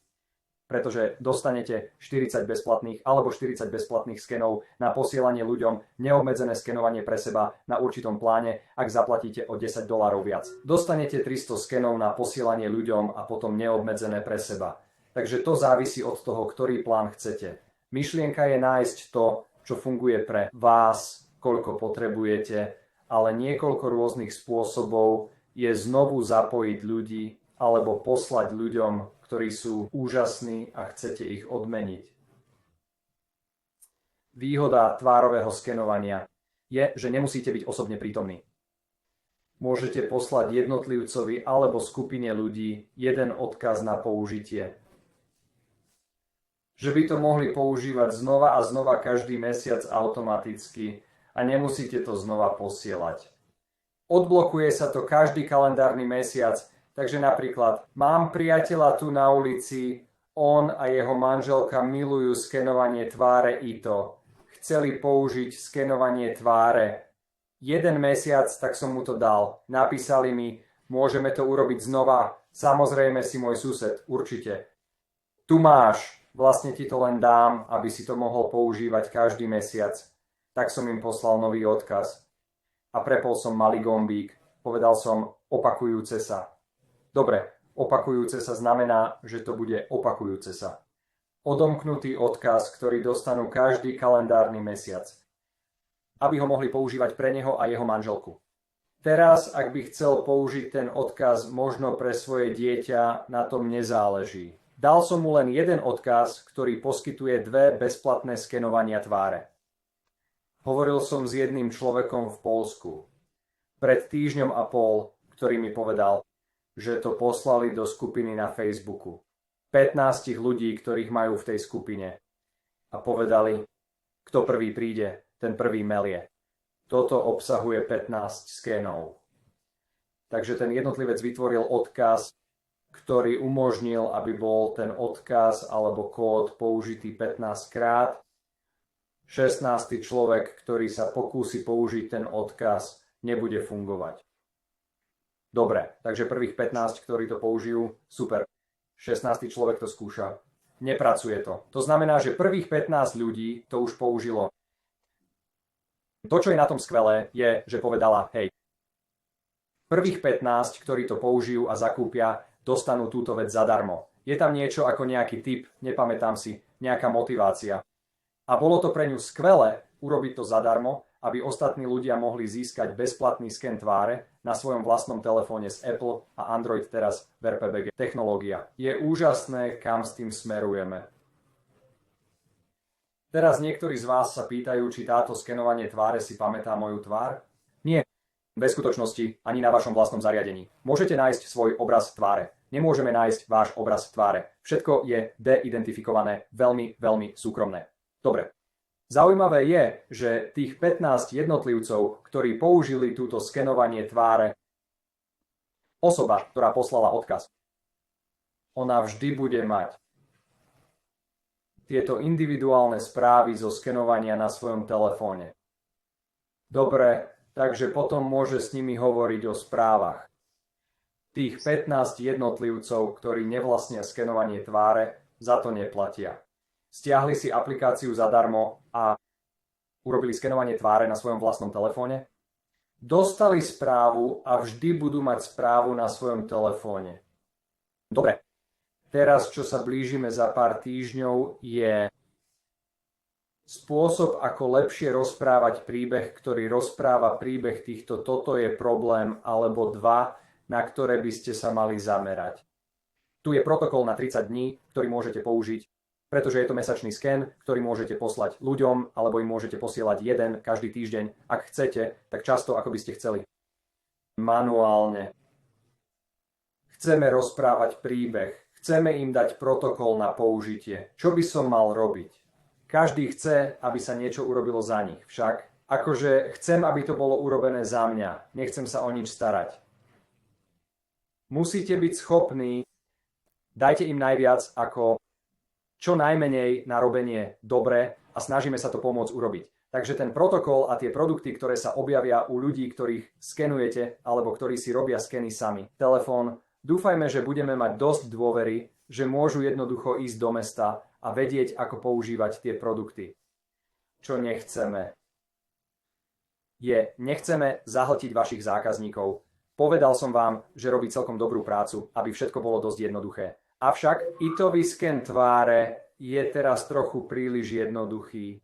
pretože dostanete 40 bezplatných alebo 40 bezplatných skenov na posielanie ľuďom, neobmedzené skenovanie pre seba na určitom pláne, ak zaplatíte o $10 viac. Dostanete 300 skenov na posielanie ľuďom a potom neobmedzené pre seba. Takže to závisí od toho, ktorý plán chcete. Myšlienka je nájsť to, čo funguje pre vás, koľko potrebujete, ale niekoľko rôznych spôsobov je znovu zapojiť ľudí alebo poslať ľuďom, ktorí sú úžasní a chcete ich odmeniť. Výhoda tvárového skenovania je, že nemusíte byť osobne prítomní. Môžete poslať jednotlivcovi alebo skupine ľudí jeden odkaz na použitie. Že by to mohli používať znova a znova každý mesiac automaticky a nemusíte to znova posielať. Odblokuje sa to každý kalendárny mesiac, takže napríklad mám priateľa tu na ulici, on a jeho manželka milujú skenovanie tváre ITO. Chceli použiť skenovanie tváre. 1 mesiac, tak som mu to dal. Napísali mi, môžeme to urobiť znova, samozrejme si môj sused, určite. Tu máš. Vlastne ti to len dám, aby si to mohol používať každý mesiac. Tak som im poslal nový odkaz. A prepol som malý gombík. Povedal som opakujúce sa. Dobre, opakujúce sa znamená, že to bude opakujúce sa. Odomknutý odkaz, ktorý dostanú každý kalendárny mesiac. Aby ho mohli používať pre neho a jeho manželku. Teraz, ak by chcel použiť ten odkaz možno pre svoje dieťa, na tom nezáleží. Dal som mu len jeden odkaz, ktorý poskytuje 2 bezplatné skenovania tváre. Hovoril som s jedným človekom v Poľsku. Pred týždňom a pol, ktorý mi povedal, že to poslali do skupiny na Facebooku. 15 ľudí, ktorých majú v tej skupine. A povedali, kto prvý príde, ten prvý melie. Toto obsahuje 15 skenov. Takže ten jednotlivec vytvoril odkaz, ktorý umožnil, aby bol ten odkaz alebo kód použitý 15 krát. 16. človek, ktorý sa pokúsi použiť ten odkaz, nebude fungovať. Dobre, takže prvých 15, ktorí to použijú, super. 16. človek to skúša. Nepracuje to. To znamená, že prvých 15 ľudí to už použilo. To, čo je na tom skvelé, je, že povedala, hej, prvých 15, ktorí to použijú a zakúpia, dostanú túto vec zadarmo. Je tam niečo ako nejaký tip, nepamätám si, nejaká motivácia. A bolo to pre ňu skvelé urobiť to zadarmo, aby ostatní ľudia mohli získať bezplatný sken tváre na svojom vlastnom telefóne z Apple a Android teraz v RPBG. Technológia. Je úžasné, kam s tým smerujeme. Teraz niektorí z vás sa pýtajú, či táto skenovanie tváre si pamätá moju tvár? Nie. V skutočnosti ani na vašom vlastnom zariadení. Môžete nájsť svoj obraz tváre. Nemôžeme nájsť váš obraz tváre. Všetko je deidentifikované, veľmi, veľmi súkromné. Dobre. Zaujímavé je, že tých 15 jednotlivcov, ktorí použili túto skenovanie tváre, osoba, ktorá poslala odkaz, ona vždy bude mať tieto individuálne správy zo skenovania na svojom telefóne. Dobre, takže potom môže s nimi hovoriť o správach. Tých 15 jednotlivcov, ktorí nevlastnia skenovanie tváre, za to neplatia. Stiahli si aplikáciu zadarmo a urobili skenovanie tváre na svojom vlastnom telefóne. Dostali správu a vždy budú mať správu na svojom telefóne. Dobre, teraz čo sa blížime za pár týždňov je spôsob, ako lepšie rozprávať príbeh, ktorý rozpráva príbeh týchto toto je problém alebo dva, na ktoré by ste sa mali zamerať. Tu je protokol na 30 dní, ktorý môžete použiť, pretože je to mesačný sken, ktorý môžete poslať ľuďom, alebo im môžete posielať jeden každý týždeň, ak chcete, tak často, ako by ste chceli. Manuálne. Chceme rozprávať príbeh, chceme im dať protokol na použitie. Čo by som mal robiť? Každý chce, aby sa niečo urobilo za nich, však akože chcem, aby to bolo urobené za mňa, nechcem sa o nič starať. Musíte byť schopní, dajte im najviac ako čo najmenej na robenie dobre a snažíme sa to pomôcť urobiť. Takže ten protokol a tie produkty, ktoré sa objavia u ľudí, ktorých skenujete alebo ktorí si robia skeny sami, telefón, dúfajme, že budeme mať dosť dôvery, že môžu jednoducho ísť do mesta a vedieť, ako používať tie produkty. Čo nechceme nechceme zahltiť vašich zákazníkov. Povedal som vám, že robí celkom dobrú prácu, aby všetko bolo dosť jednoduché. Avšak itový sken tváre je teraz trochu príliš jednoduchý.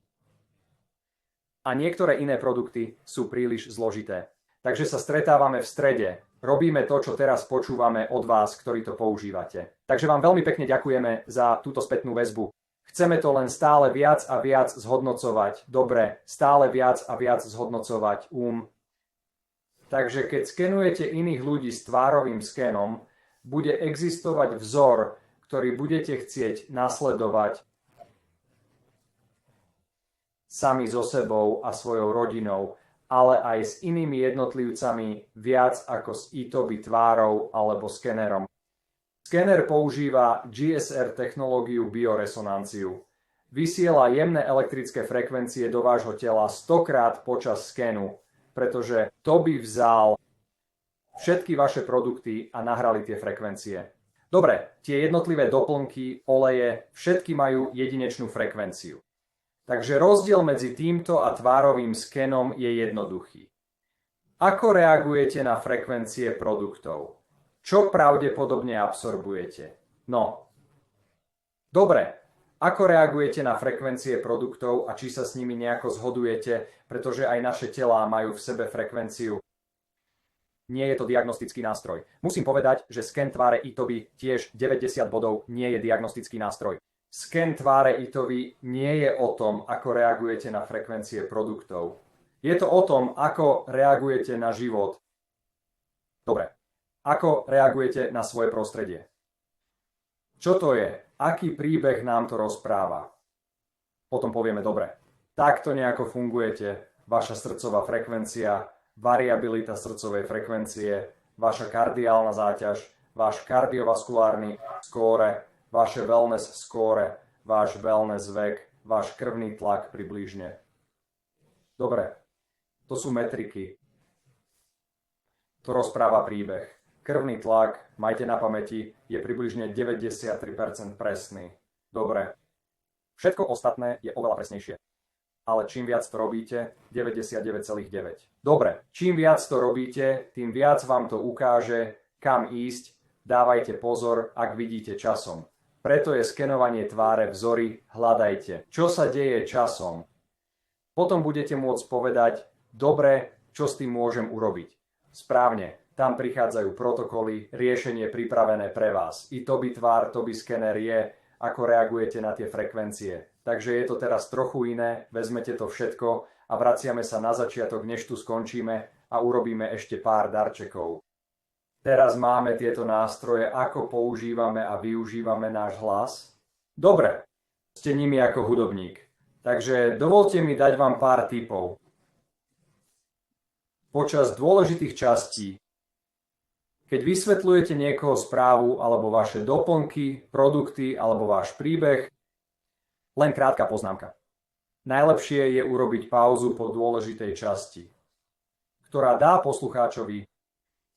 A niektoré iné produkty sú príliš zložité. Takže sa stretávame v strede. Robíme to, čo teraz počúvame od vás, ktorí to používate. Takže vám veľmi pekne ďakujeme za túto spätnú väzbu. Chceme to len stále viac a viac zhodnocovať. Dobre, stále viac a viac zhodnocovať. Takže keď skenujete iných ľudí s tvárovým skenom, bude existovať vzor, ktorý budete chcieť nasledovať sami so sebou a svojou rodinou, ale aj s inými jednotlivcami viac ako s e-toby tvárou alebo skenerom. Skener používa GSR technológiu bioresonanciu. Vysiela jemné elektrické frekvencie do vášho tela 100-krát počas skenu, pretože to by vzal všetky vaše produkty a nahrali tie frekvencie. Dobre, tie jednotlivé doplnky, oleje, všetky majú jedinečnú frekvenciu. Takže rozdiel medzi týmto a tvárovým skenom je jednoduchý. Ako reagujete na frekvencie produktov? Čo pravdepodobne absorbujete? No. Dobre, ako reagujete na frekvencie produktov a či sa s nimi nejako zhodujete, pretože aj naše telá majú v sebe frekvenciu. Nie je to diagnostický nástroj. Musím povedať, že sken tváre e-toby tiež 90 bodov nie je diagnostický nástroj. Sken tváre e-toby nie je o tom, ako reagujete na frekvencie produktov. Je to o tom, ako reagujete na život. Dobre. Ako reagujete na svoje prostredie? Čo to je? Aký príbeh nám to rozpráva? Potom povieme, dobre, takto nejako fungujete, vaša srdcová frekvencia, variabilita srdcovej frekvencie, vaša kardiálna záťaž, váš kardiovaskulárny skóre, vaše wellness skóre, váš wellness vek, váš krvný tlak približne. Dobre, to sú metriky. To rozpráva príbeh. Krvný tlak, majte na pamäti, je približne 93% presný. Dobre. Všetko ostatné je oveľa presnejšie. Ale čím viac to robíte, 99,9. Dobre, čím viac to robíte, tým viac vám to ukáže, kam ísť. Dávajte pozor, ak vidíte časom. Preto je skenovanie tváre vzory hľadajte. Čo sa deje časom? Potom budete môcť povedať, dobre, čo s tým môžem urobiť. Správne, tam prichádzajú protokoly, riešenie pripravené pre vás. I to by tvár, to by skener je, ako reagujete na tie frekvencie. Takže je to teraz trochu iné, vezmete to všetko a vraciame sa na začiatok, než tu skončíme a urobíme ešte pár darčekov. Teraz máme tieto nástroje, ako používame a využívame náš hlas. Dobre, ste nimi ako hudobník. Takže dovolte mi dať vám pár tipov. Počas dôležitých častí, keď vysvetľujete niekoho správu alebo vaše doplnky, produkty alebo váš príbeh, len krátka poznámka. Najlepšie je urobiť pauzu po dôležitej časti, ktorá dá poslucháčovi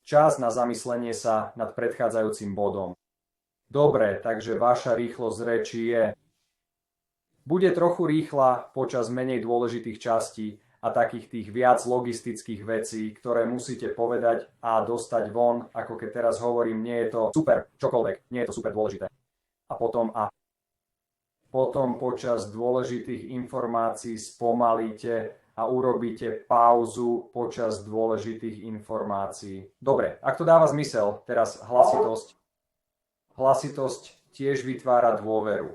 čas na zamyslenie sa nad predchádzajúcim bodom. Dobre, takže vaša rýchlosť reči bude trochu rýchla počas menej dôležitých častí a takých tých viac logistických vecí, ktoré musíte povedať a dostať von, ako keď teraz hovorím, nie je to super čokoľvek, nie je to super dôležité. A potom počas dôležitých informácií spomalíte a urobíte pauzu počas dôležitých informácií. Dobre, ak to dáva zmysel, teraz hlasitosť. Hlasitosť tiež vytvára dôveru.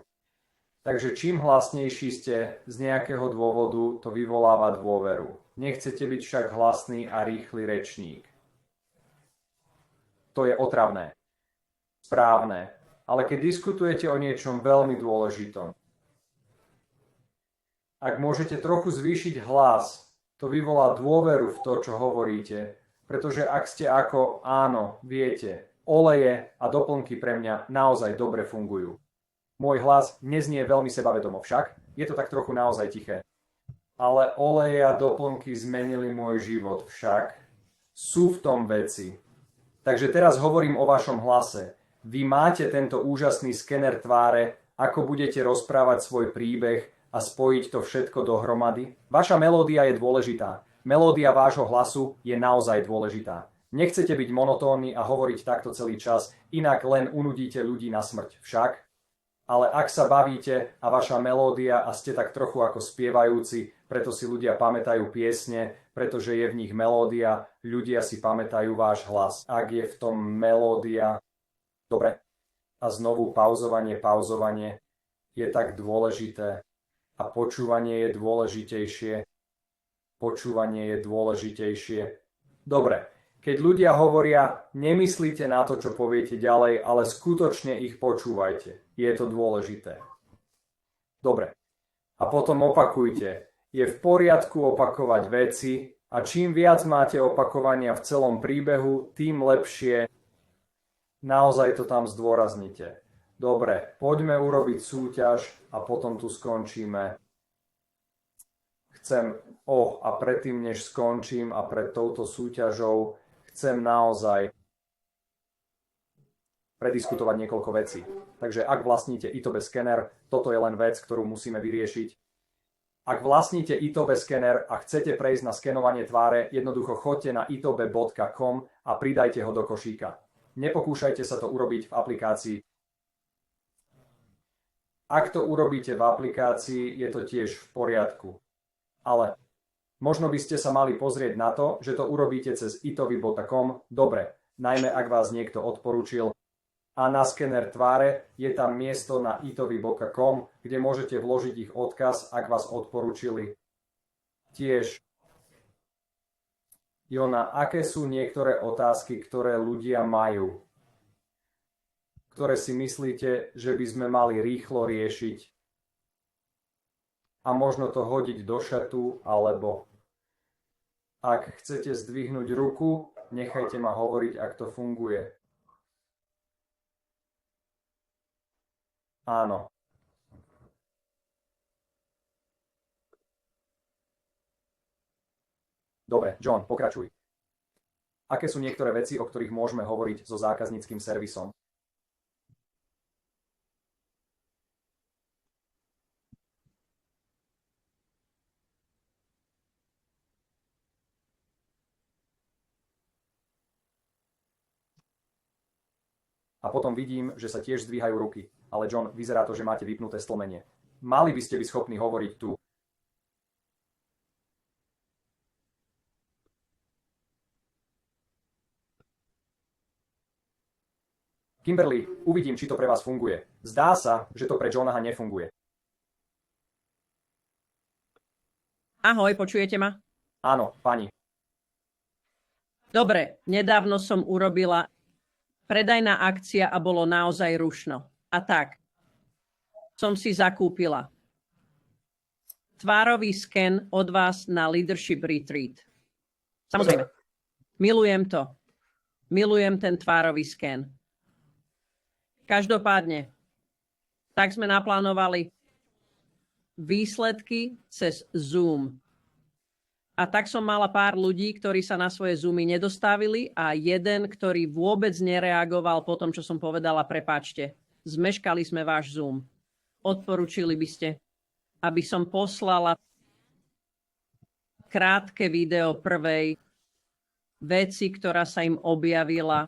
Takže čím hlasnejší ste z nejakého dôvodu, to vyvoláva dôveru. Nechcete byť však hlasný a rýchly rečník. To je otravné. Správne. Ale keď diskutujete o niečom veľmi dôležitom, ak môžete trochu zvýšiť hlas, to vyvolá dôveru v to, čo hovoríte, pretože ak ste ako áno, viete, oleje a doplnky pre mňa naozaj dobre fungujú. Môj hlas neznie veľmi sebavedomo však, je to tak trochu naozaj tiché. Ale oleje a doplnky zmenili môj život však, sú v tom veci. Takže teraz hovorím o vašom hlase. Vy máte tento úžasný skener tváre, ako budete rozprávať svoj príbeh a spojiť to všetko dohromady. Vaša melódia je dôležitá. Melódia vášho hlasu je naozaj dôležitá. Nechcete byť monotónni a hovoriť takto celý čas, inak len unudíte ľudí na smrť však. Ale ak sa bavíte a vaša melódia a ste tak trochu ako spievajúci, preto si ľudia pamätajú piesne, pretože je v nich melódia, ľudia si pamätajú váš hlas. Ak je v tom melódia, dobre. A znovu pauzovanie je tak dôležité. A počúvanie je dôležitejšie. Dobre, keď ľudia hovoria, nemyslíte na to, čo poviete ďalej, ale skutočne ich počúvajte. Je to dôležité. Dobre. A potom opakujte. Je v poriadku opakovať veci a čím viac máte opakovania v celom príbehu, tým lepšie. Naozaj to tam zdôraznite. Dobre, poďme urobiť súťaž a potom tu skončíme. A predtým, než skončím a pred touto súťažou, chcem naozaj prediskutovať niekoľko vecí. Takže ak vlastníte Itobe skener, toto je len vec, ktorú musíme vyriešiť. Ak vlastníte Itobe skener a chcete prejsť na skenovanie tváre, jednoducho choďte na itobe.com a pridajte ho do košíka. Nepokúšajte sa to urobiť v aplikácii. Ak to urobíte v aplikácii, je to tiež v poriadku. Ale možno by ste sa mali pozrieť na to, že to urobíte cez itoby.com. Dobre, najmä ak vás niekto odporúčil. A na skener tváre je tam miesto na itoby.com, kde môžete vložiť ich odkaz, ak vás odporúčili. Tiež. Jona, aké sú niektoré otázky, ktoré ľudia majú? Ktoré si myslíte, že by sme mali rýchlo riešiť a možno to hodiť do šatu, alebo ak chcete zdvihnúť ruku, nechajte ma hovoriť, ak to funguje. Áno. Dobre, John, pokračuj. Aké sú niektoré veci, o ktorých môžeme hovoriť so zákazníckym servisom? A potom vidím, že sa tiež zdvíhajú ruky. Ale John, vyzerá to, že máte vypnuté stlmenie. Mali by ste byť schopní hovoriť tu. Kimberly, uvidím, či to pre vás funguje. Zdá sa, že to pre Johna nefunguje. Ahoj, počujete ma? Áno, pani. Dobre, nedávno som urobila predajná akcia a bolo naozaj rušno. A tak, som si zakúpila tvárový sken od vás na Leadership Retreat. Samozrejme, milujem to. Milujem ten tvárový sken. Každopádne, tak sme naplánovali výsledky cez Zoom. A tak som mala pár ľudí, ktorí sa na svoje Zoomy nedostavili a jeden, ktorý vôbec nereagoval po tom, čo som povedala, prepáčte, zmeškali sme váš Zoom. Odporúčili by ste, aby som poslala krátke video prvej veci, ktorá sa im objavila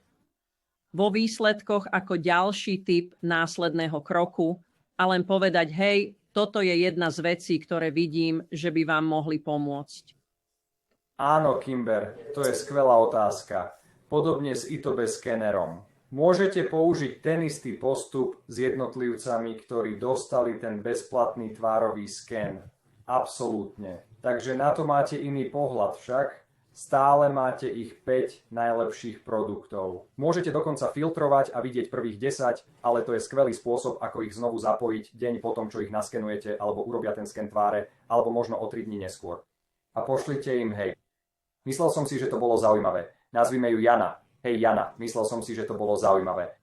vo výsledkoch ako ďalší typ následného kroku a len povedať, hej, toto je jedna z vecí, ktoré vidím, že by vám mohli pomôcť. Áno, Kimber, to je skvelá otázka. Podobne s ITOB skenerom. Môžete použiť ten istý postup s jednotlivcami, ktorí dostali ten bezplatný tvárový sken. Absolútne. Takže na to máte iný pohľad však. Stále máte ich 5 najlepších produktov. Môžete dokonca filtrovať a vidieť prvých 10, ale to je skvelý spôsob, ako ich znovu zapojiť deň po tom, čo ich naskenujete, alebo urobia ten sken tváre, alebo možno o 3 dní neskôr. A pošlite im hej. Myslel som si, že to bolo zaujímavé. Nazvime ju Jana. Hej Jana, myslel som si, že to bolo zaujímavé.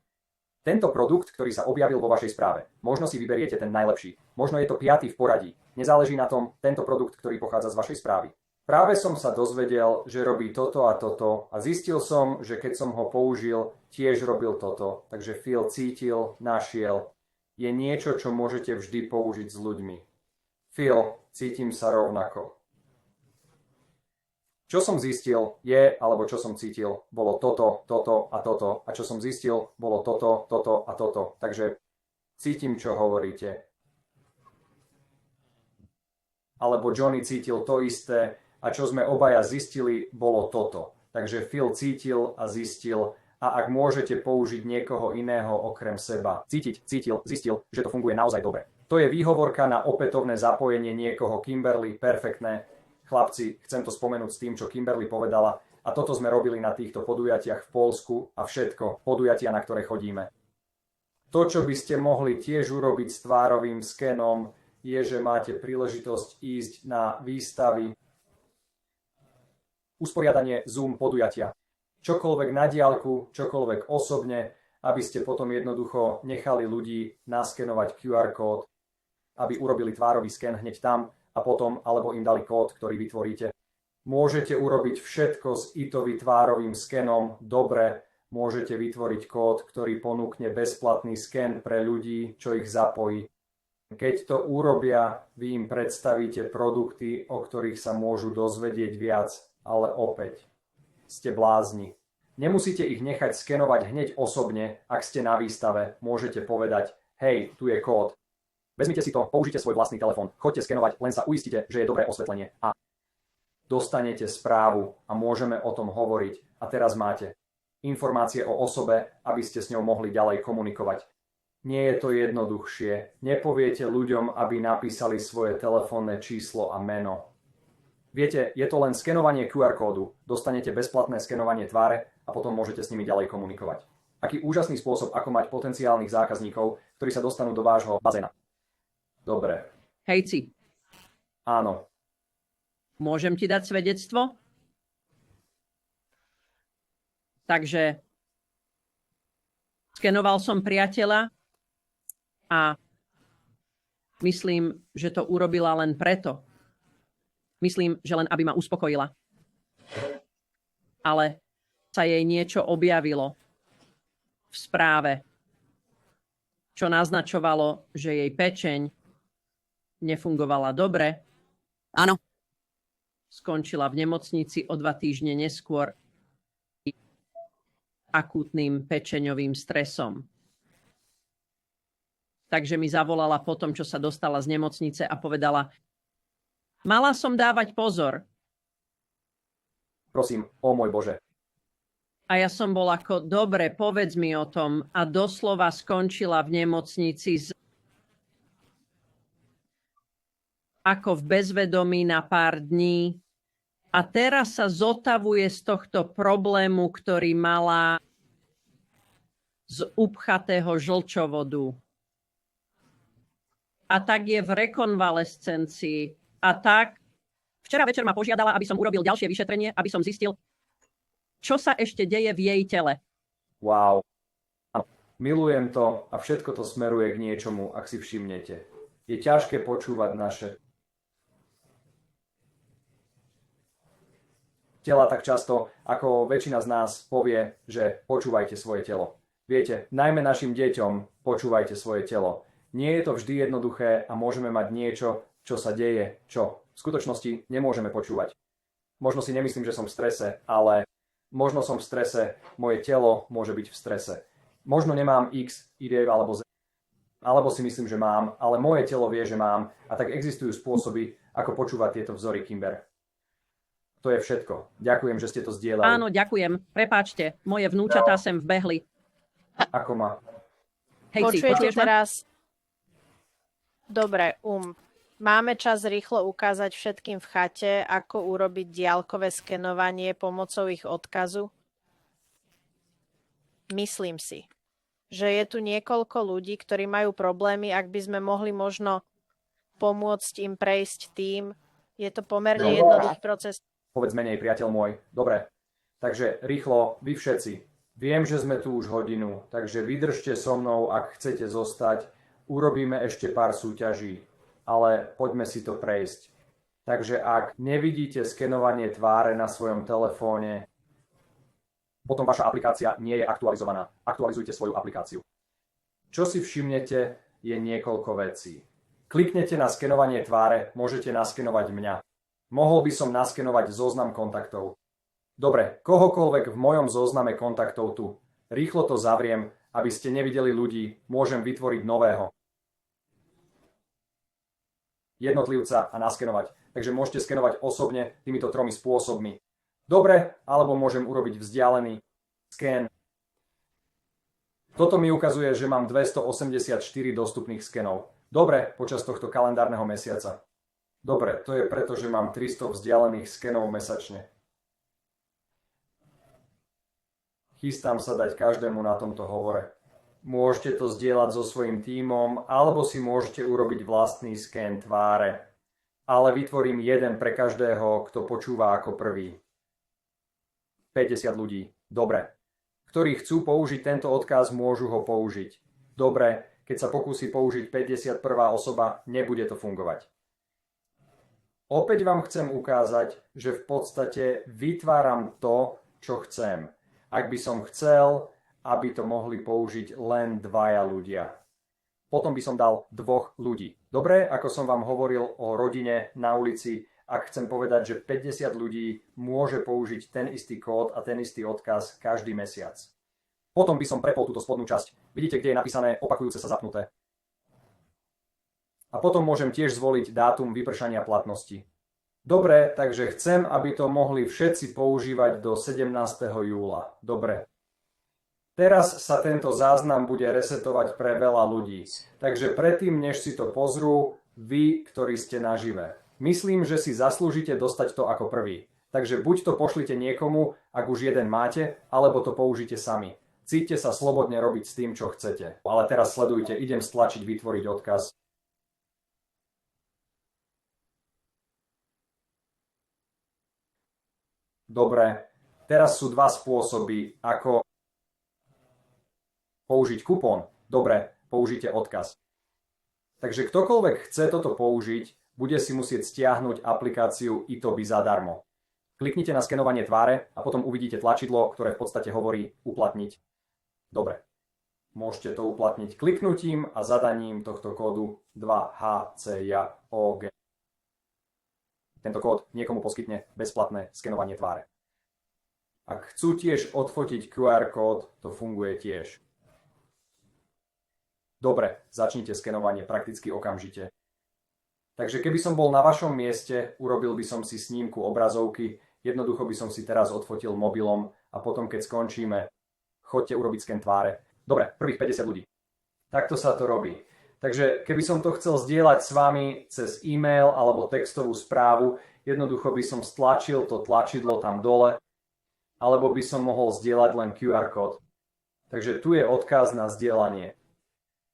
Tento produkt, ktorý sa objavil vo vašej správe, možno si vyberiete ten najlepší. Možno je to 5. v poradí. Nezáleží na tom tento produkt, ktorý pochádza z vašej správy. Práve som sa dozvedel, že robí toto a toto a zistil som, že keď som ho použil, tiež robil toto. Takže Phil cítil, našiel. Je niečo, čo môžete vždy použiť s ľuďmi. Phil, cítim sa rovnako. Čo som zistil je, alebo čo som cítil, bolo toto, toto a toto. A čo som zistil, bolo toto, toto a toto. Takže cítim, čo hovoríte. Alebo Johnny cítil to isté a čo sme obaja zistili, bolo toto. Takže Phil cítil a zistil. A ak môžete použiť niekoho iného okrem seba, cítil, zistil, že to funguje naozaj dobre. To je výhovorka na opätovné zapojenie niekoho. Kimberly, perfektné. Chlapci, chcem to spomenúť s tým, čo Kimberly povedala. A toto sme robili na týchto podujatiach v Poľsku a všetko, podujatia, na ktoré chodíme. To, čo by ste mohli tiež urobiť s tvárovým skenom, je, že máte príležitosť ísť na výstavy, usporiadanie Zoom podujatia. Čokoľvek na diaľku, čokoľvek osobne, aby ste potom jednoducho nechali ľudí naskenovať QR kód, aby urobili tvárový sken hneď tam a potom, alebo im dali kód, ktorý vytvoríte. Môžete urobiť všetko s ITOV tvárovým skenom dobre, môžete vytvoriť kód, ktorý ponúkne bezplatný sken pre ľudí, čo ich zapojí. Keď to urobia, vy im predstavíte produkty, o ktorých sa môžu dozvedieť viac, ale opäť, ste blázni. Nemusíte ich nechať skenovať hneď osobne, ak ste na výstave. Môžete povedať, hej, tu je kód. Vezmite si to, použite svoj vlastný telefón, choďte skenovať, len sa uistite, že je dobré osvetlenie a dostanete správu a môžeme o tom hovoriť. A teraz máte informácie o osobe, aby ste s ňou mohli ďalej komunikovať. Nie je to jednoduchšie. Nepoviete ľuďom, aby napísali svoje telefónne číslo a meno. Viete, je to len skenovanie QR kódu. Dostanete bezplatné skenovanie tváre a potom môžete s nimi ďalej komunikovať. Aký úžasný spôsob, ako mať potenciálnych zákazníkov, ktorí sa dostanú do vášho bazéna. Dobre. Hejci. Áno. Môžem ti dať svedectvo? Takže skenoval som priateľa a myslím, že to urobila len preto. Myslím, že len aby ma uspokojila. Ale sa jej niečo objavilo v správe, čo naznačovalo, že jej pečeň nefungovala dobre. Áno. Skončila v nemocnici o 2 týždne neskôr. akútnym pečeňovým stresom. Takže mi zavolala po tom, čo sa dostala z nemocnice a povedala: mala som dávať pozor. Prosím, o môj Bože. A ja som bola ako: dobre, povedz mi o tom. A doslova skončila v nemocnici ako v bezvedomí na pár dní. A teraz sa zotavuje z tohto problému, ktorý mala z upchatého žlčovodu. A tak je v rekonvalescencii. A tak včera večer ma požiadala, aby som urobil ďalšie vyšetrenie, aby som zistil, čo sa ešte deje v jej tele. Wow. Milujem to a všetko to smeruje k niečomu, ak si všimnete. Je ťažké počúvať naše tela tak často, ako väčšina z nás povie, že počúvajte svoje telo. Viete, najmä našim deťom počúvajte svoje telo. Nie je to vždy jednoduché a môžeme mať niečo, čo sa deje, čo v skutočnosti nemôžeme počúvať. Možno si nemyslím, že som v strese, ale možno som v strese, moje telo môže byť v strese. Možno nemám X, Y alebo Z, alebo si myslím, že mám, ale moje telo vie, že mám, a tak existujú spôsoby, ako počúvať tieto vzory, Kimber. To je všetko. Ďakujem, že ste to zdieľali. Áno, ďakujem. Prepáčte, moje vnúčatá sem vbehli. Ako ma? Hej, Počujete počuješ ma? teraz? Dobre, máme čas rýchlo ukázať všetkým v chate, ako urobiť diaľkové skenovanie pomocou ich odkazu? Myslím si, že je tu niekoľko ľudí, ktorí majú problémy, ak by sme mohli možno pomôcť im prejsť tým. Je to pomerne jednoduchý proces. Povedz menej, priateľ môj. Dobre. Takže rýchlo, vy všetci. Viem, že sme tu už hodinu, takže vydržte so mnou, ak chcete zostať. Urobíme ešte pár súťaží, ale poďme si to prejsť. Takže ak nevidíte skenovanie tváre na svojom telefóne, potom vaša aplikácia nie je aktualizovaná. Aktualizujte svoju aplikáciu. Čo si všimnete, je niekoľko vecí. Kliknete na skenovanie tváre, môžete naskenovať mňa. Mohol by som naskenovať zoznam kontaktov. Dobre, kohokoľvek v mojom zozname kontaktov tu. Rýchlo to zavriem, aby ste nevideli ľudí, môžem vytvoriť nového jednotlivca a naskenovať. Takže môžete skenovať osobne týmito 3 spôsobmi. Dobre, alebo môžem urobiť vzdialený sken. Toto mi ukazuje, že mám 284 dostupných skenov. Dobre, počas tohto kalendárneho mesiaca. Dobre, to je preto, že mám 300 vzdialených skenov mesačne. Chystám sa dať každému na tomto hovore. Môžete to zdieľať so svojím tímom, alebo si môžete urobiť vlastný sken tváre. Ale vytvorím jeden pre každého, kto počúva ako prvý. 50 ľudí. Dobre. Ktorí chcú použiť tento odkaz, môžu ho použiť. Dobre, keď sa pokúsi použiť 51. osoba, nebude to fungovať. Opäť vám chcem ukázať, že v podstate vytváram to, čo chcem. Ak by som chcel, aby to mohli použiť len 2 ľudia. Potom by som dal 2 ľudí. Dobre, ako som vám hovoril o rodine na ulici, ak chcem povedať, že 50 ľudí môže použiť ten istý kód a ten istý odkaz každý mesiac. Potom by som prepol túto spodnú časť. Vidíte, kde je napísané opakujúce sa zapnuté. A potom môžem tiež zvoliť dátum vypršania platnosti. Dobre, takže chcem, aby to mohli všetci používať do 17. júla. Dobre. Teraz sa tento záznam bude resetovať pre veľa ľudí. Takže predtým, než si to pozrú, vy, ktorí ste nažive. Myslím, že si zaslúžite dostať to ako prvý. Takže buď to pošlite niekomu, ak už jeden máte, alebo to použite sami. Cíťte sa slobodne robiť s tým, čo chcete. Ale teraz sledujte, idem stlačiť vytvoriť odkaz. Dobre, teraz sú 2 spôsoby, ako použiť kupón. Dobre, použite odkaz. Takže ktokoľvek chce toto použiť, bude si musieť stiahnuť aplikáciu Itoby zadarmo. Kliknite na skenovanie tváre a potom uvidíte tlačidlo, ktoré v podstate hovorí uplatniť. Dobre. Môžete to uplatniť kliknutím a zadaním tohto kódu 2HCJOG. Tento kód niekomu poskytne bezplatné skenovanie tváre. Ak chcú tiež odfotiť QR kód, to funguje tiež. Dobre, začnite skenovanie prakticky okamžite. Takže keby som bol na vašom mieste, urobil by som si snímku obrazovky, jednoducho by som si teraz odfotil mobilom a potom, keď skončíme, choďte urobiť sken tváre. Dobre, prvých 50 ľudí. Takto sa to robí. Takže keby som to chcel zdieľať s vami cez e-mail alebo textovú správu, jednoducho by som stlačil to tlačidlo tam dole, alebo by som mohol zdieľať len QR kód. Takže tu je odkaz na zdieľanie.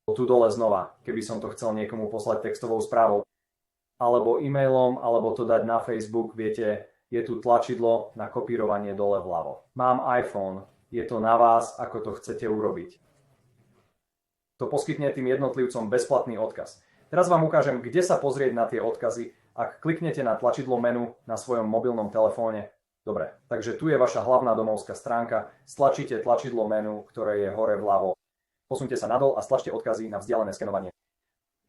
Tu dole znova, keby som to chcel niekomu poslať textovou správou, alebo e-mailom, alebo to dať na Facebook, viete, je tu tlačidlo na kopírovanie dole vľavo. Mám iPhone, je to na vás, ako to chcete urobiť. To poskytne tým jednotlivcom bezplatný odkaz. Teraz vám ukážem, kde sa pozrieť na tie odkazy, ak kliknete na tlačidlo menu na svojom mobilnom telefóne. Dobre, takže tu je vaša hlavná domovská stránka, stlačíte tlačidlo menu, ktoré je hore vľavo. Posunte sa nadol a stlačte odkazy na vzdialené skenovanie.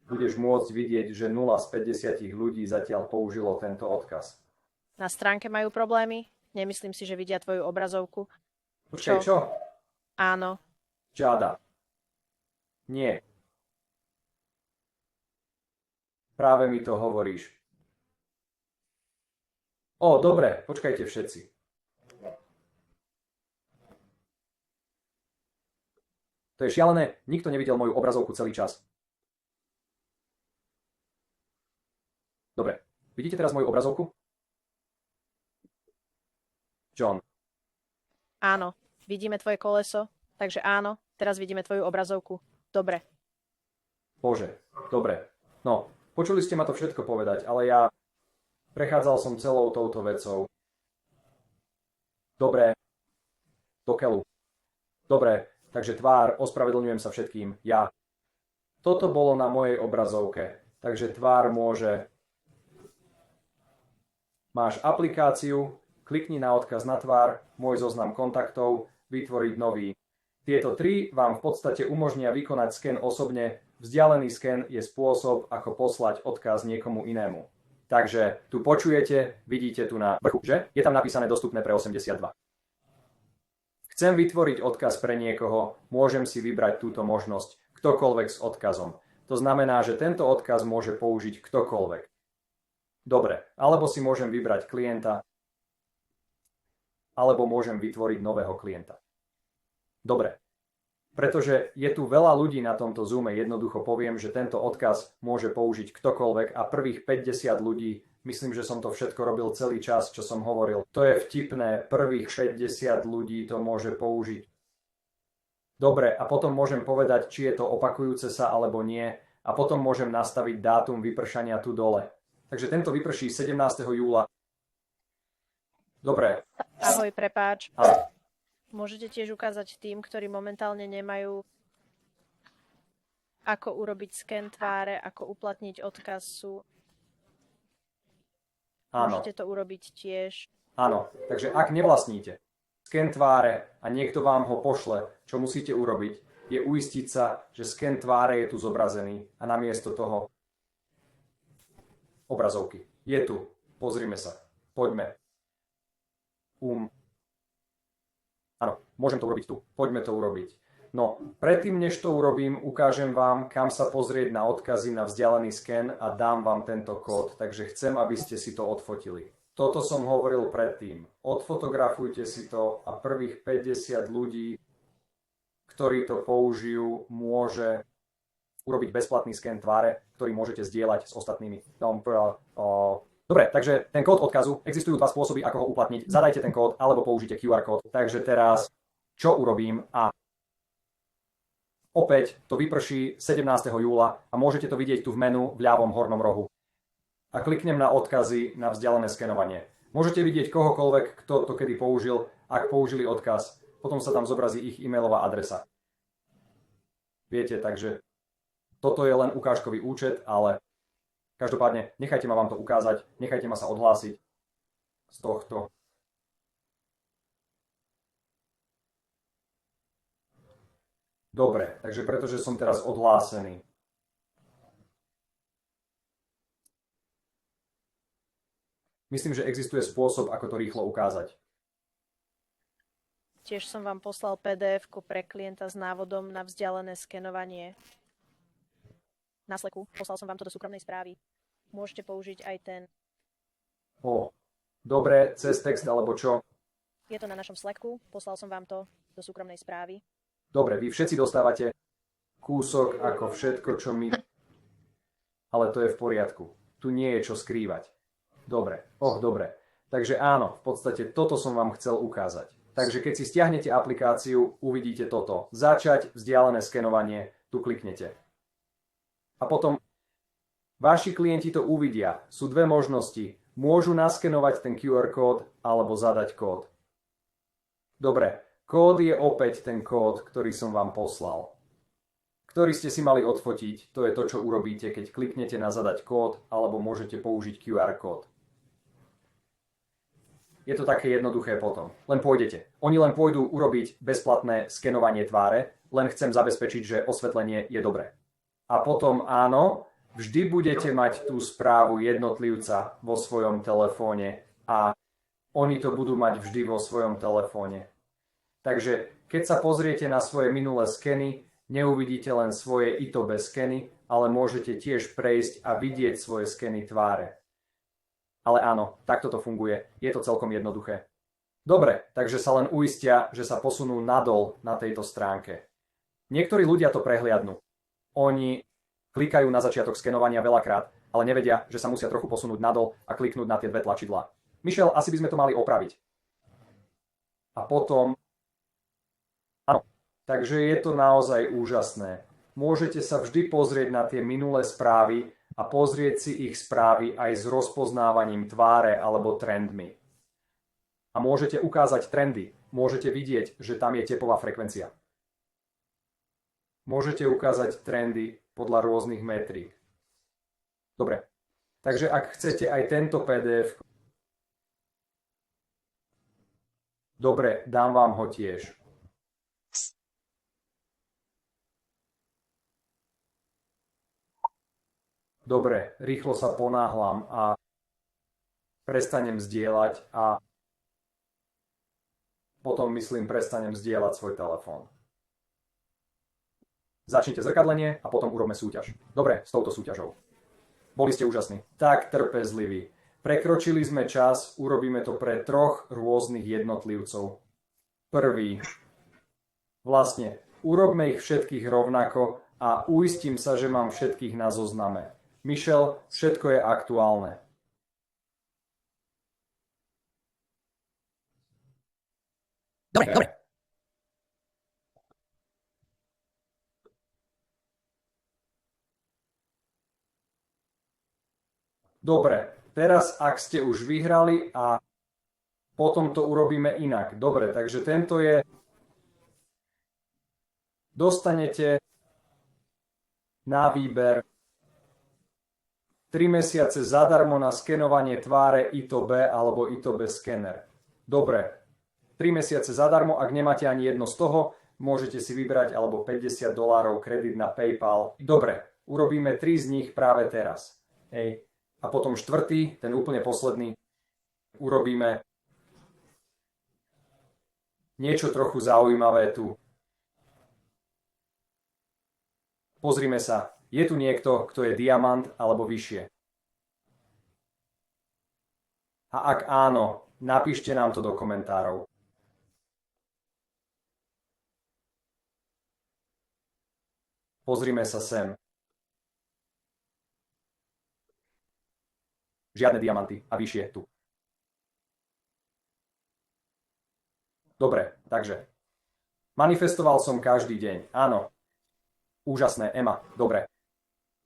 Budeš môcť vidieť, že 0 z 50 ľudí zatiaľ použilo tento odkaz. Na stránke majú problémy? Nemyslím si, že vidia tvoju obrazovku. Počkej, čo? Áno. Žiada. Nie. Práve mi to hovoríš. Dobre, počkajte všetci. To je šialené, nikto nevidel moju obrazovku celý čas. Dobre, vidíte teraz moju obrazovku? John. Áno, vidíme tvoje koleso, takže áno, teraz vidíme tvoju obrazovku. Dobre. Bože, dobre. No, počuli ste ma to všetko povedať, ale ja prechádzal som celou touto vecou. Dobre. Do keľu. Dobre. Takže tvár, ospravedlňujem sa všetkým, ja. Toto bolo na mojej obrazovke, takže tvár môže... Máš aplikáciu, klikni na odkaz na tvár, môj zoznam kontaktov, vytvoriť nový. Tieto tri vám v podstate umožnia vykonať sken osobne, vzdialený sken je spôsob, ako poslať odkaz niekomu inému. Takže tu počujete, vidíte tu na vrchu, že? Je tam napísané dostupné pre 82. Chcem vytvoriť odkaz pre niekoho, môžem si vybrať túto možnosť, ktokoľvek s odkazom. To znamená, že tento odkaz môže použiť ktokoľvek. Dobre, alebo si môžem vybrať klienta, alebo môžem vytvoriť nového klienta. Dobre, pretože je tu veľa ľudí na tomto Zoome, jednoducho poviem, že tento odkaz môže použiť ktokoľvek a prvých 50 ľudí, myslím, že som to všetko robil celý čas, čo som hovoril. To je vtipné, prvých 60 ľudí to môže použiť. Dobre, a potom môžem povedať, či je to opakujúce sa alebo nie a potom môžem nastaviť dátum vypršania tu dole. Takže tento vyprší 17. júla. Dobre. Ahoj, prepáč. Ahoj. Môžete tiež ukázať tým, ktorí momentálne nemajú ako urobiť sken tváre, ako uplatniť odkaz sú. Áno. Môžete to urobiť tiež. Áno, takže ak nevlastníte sken tváre a niekto vám ho pošle, čo musíte urobiť, je uistiť sa, že sken tváre je tu zobrazený a namiesto toho obrazovky. Je tu. Pozrime sa. Poďme. Áno, môžem to urobiť tu. Poďme to urobiť. No, predtým, než to urobím, ukážem vám, kam sa pozrieť na odkazy na vzdialený sken a dám vám tento kód. Takže chcem, aby ste si to odfotili. Toto som hovoril predtým. Odfotografujte si to a prvých 50 ľudí, ktorí to použijú, môže urobiť bezplatný sken tváre, ktorý môžete zdieľať s ostatnými. Dobre, takže ten kód odkazu, existujú dva spôsoby, ako ho uplatniť. Zadajte ten kód, alebo použite QR kód. Takže teraz, čo urobím? A opäť to vyprší 17. júla a môžete to vidieť tu v menu v ľavom hornom rohu. A kliknem na odkazy na vzdialené skenovanie. Môžete vidieť kohokoľvek, kto to kedy použil, ak použili odkaz. Potom sa tam zobrazí ich e-mailová adresa. Viete, takže toto je len ukážkový účet, ale každopádne, nechajte ma vám to ukázať, nechajte ma sa odhlásiť z tohto. Dobre, takže pretože som teraz odhlásený. Myslím, že existuje spôsob, ako to rýchlo ukázať. Tiež som vám poslal PDF-ku pre klienta s návodom na vzdialené skenovanie. Na Slacku. Poslal som vám to do súkromnej správy. Môžete použiť aj ten. Dobre, cez text alebo čo? Je to na našom Slacku. Poslal som vám to do súkromnej správy. Dobre, vy všetci dostávate kúsok ako všetko, čo my... Ale to je v poriadku. Tu nie je čo skrývať. Dobre, dobre. Takže áno, v podstate toto som vám chcel ukázať. Takže keď si stiahnete aplikáciu, uvidíte toto. Začať vzdialené skenovanie, tu kliknete. A potom vaši klienti to uvidia. Sú dve možnosti. Môžu naskenovať ten QR kód alebo zadať kód. Dobre, kód je opäť ten kód, ktorý som vám poslal. Ktorý ste si mali odfotiť. To je to, čo urobíte, keď kliknete na zadať kód alebo môžete použiť QR kód. Je to také jednoduché potom. Len pôjdete. Oni len pôjdu urobiť bezplatné skenovanie tváre, len chcem zabezpečiť, že osvetlenie je dobré. A potom áno, vždy budete mať tú správu jednotlivca vo svojom telefóne a oni to budú mať vždy vo svojom telefóne. Takže keď sa pozriete na svoje minulé skeny, neuvidíte len svoje ITOB skeny, ale môžete tiež prejsť a vidieť svoje skeny tváre. Ale áno, takto to funguje. Je to celkom jednoduché. Dobre, takže sa len uistia, že sa posunú nadol na tejto stránke. Niektorí ľudia to prehliadnú. Oni klikajú na začiatok skenovania veľakrát, ale nevedia, že sa musia trochu posunúť nadol a kliknúť na tie dve tlačidlá. Michel, asi by sme to mali opraviť. A potom... Áno, takže je to naozaj úžasné. Môžete sa vždy pozrieť na tie minulé správy a pozrieť si ich správy aj s rozpoznávaním tváre alebo trendmi. A môžete ukázať trendy. Môžete vidieť, že tam je tepová frekvencia. Môžete ukázať trendy podľa rôznych metrík. Dobre, takže ak chcete aj tento PDF, dobre, dám vám ho tiež. Dobre, rýchlo sa ponáhlam a prestanem zdieľať a potom, myslím, prestanem zdieľať svoj telefón. Začnite zrkadlenie a potom urobme súťaž. Dobre, s touto súťažou. Boli ste úžasní. Tak trpezliví. Prekročili sme čas, urobíme to pre 3 rôznych jednotlivcov. Prvý. Vlastne, urobme ich všetkých rovnako a uistím sa, že mám všetkých na zozname. Michel, všetko je aktuálne. Dobre. Dobre, teraz ak ste už vyhrali a potom to urobíme inak. Dobre, takže tento je... Dostanete na výber 3 mesiace zadarmo na skenovanie tváre ITOB alebo ITOB skener. Dobre, 3 mesiace zadarmo, ak nemáte ani jedno z toho, môžete si vybrať alebo $50 kredit na PayPal. Dobre, urobíme 3 z nich práve teraz. Hej. A potom 4., ten úplne posledný, urobíme niečo trochu zaujímavé tu. Pozrime sa. Je tu niekto, kto je diamant alebo vyššie? A ak áno, napíšte nám to do komentárov. Pozrime sa sem. Žiadne diamanty a vyššie tu. Dobre, takže. Manifestoval som každý deň. Áno. Úžasné, Ema. Dobre.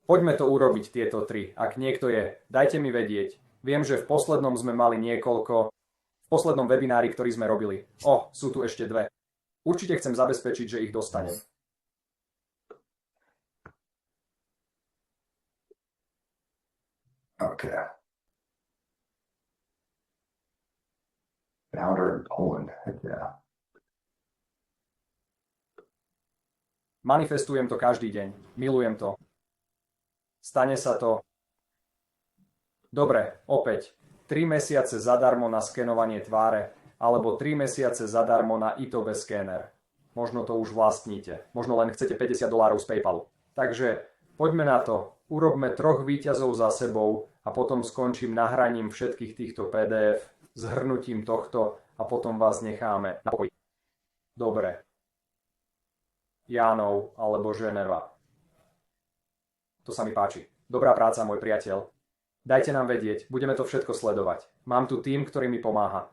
Poďme to urobiť, tieto 3. Ak niekto je, dajte mi vedieť. Viem, že v poslednom sme mali niekoľko, v poslednom webinári, ktorý sme robili. Sú tu ešte 2. Určite chcem zabezpečiť, že ich dostanem. Okay. Founder in Poland. Heck yeah. Manifestujem to každý deň. Milujem to. Stane sa to. Dobre, opäť. 3 mesiace zadarmo na skenovanie tváre alebo 3 mesiace zadarmo na ITOV skéner. Možno to už vlastníte. Možno len chcete $50 z PayPalu. Takže poďme na to. Urobme 3 víťazov za sebou a potom skončím nahraním všetkých týchto PDF, zhrnutím tohto a potom vás necháme na pokoji. Dobre. Jánov alebo Ženeva. To sa mi páči. Dobrá práca, môj priateľ. Dajte nám vedieť, budeme to všetko sledovať. Mám tu tým, ktorý mi pomáha.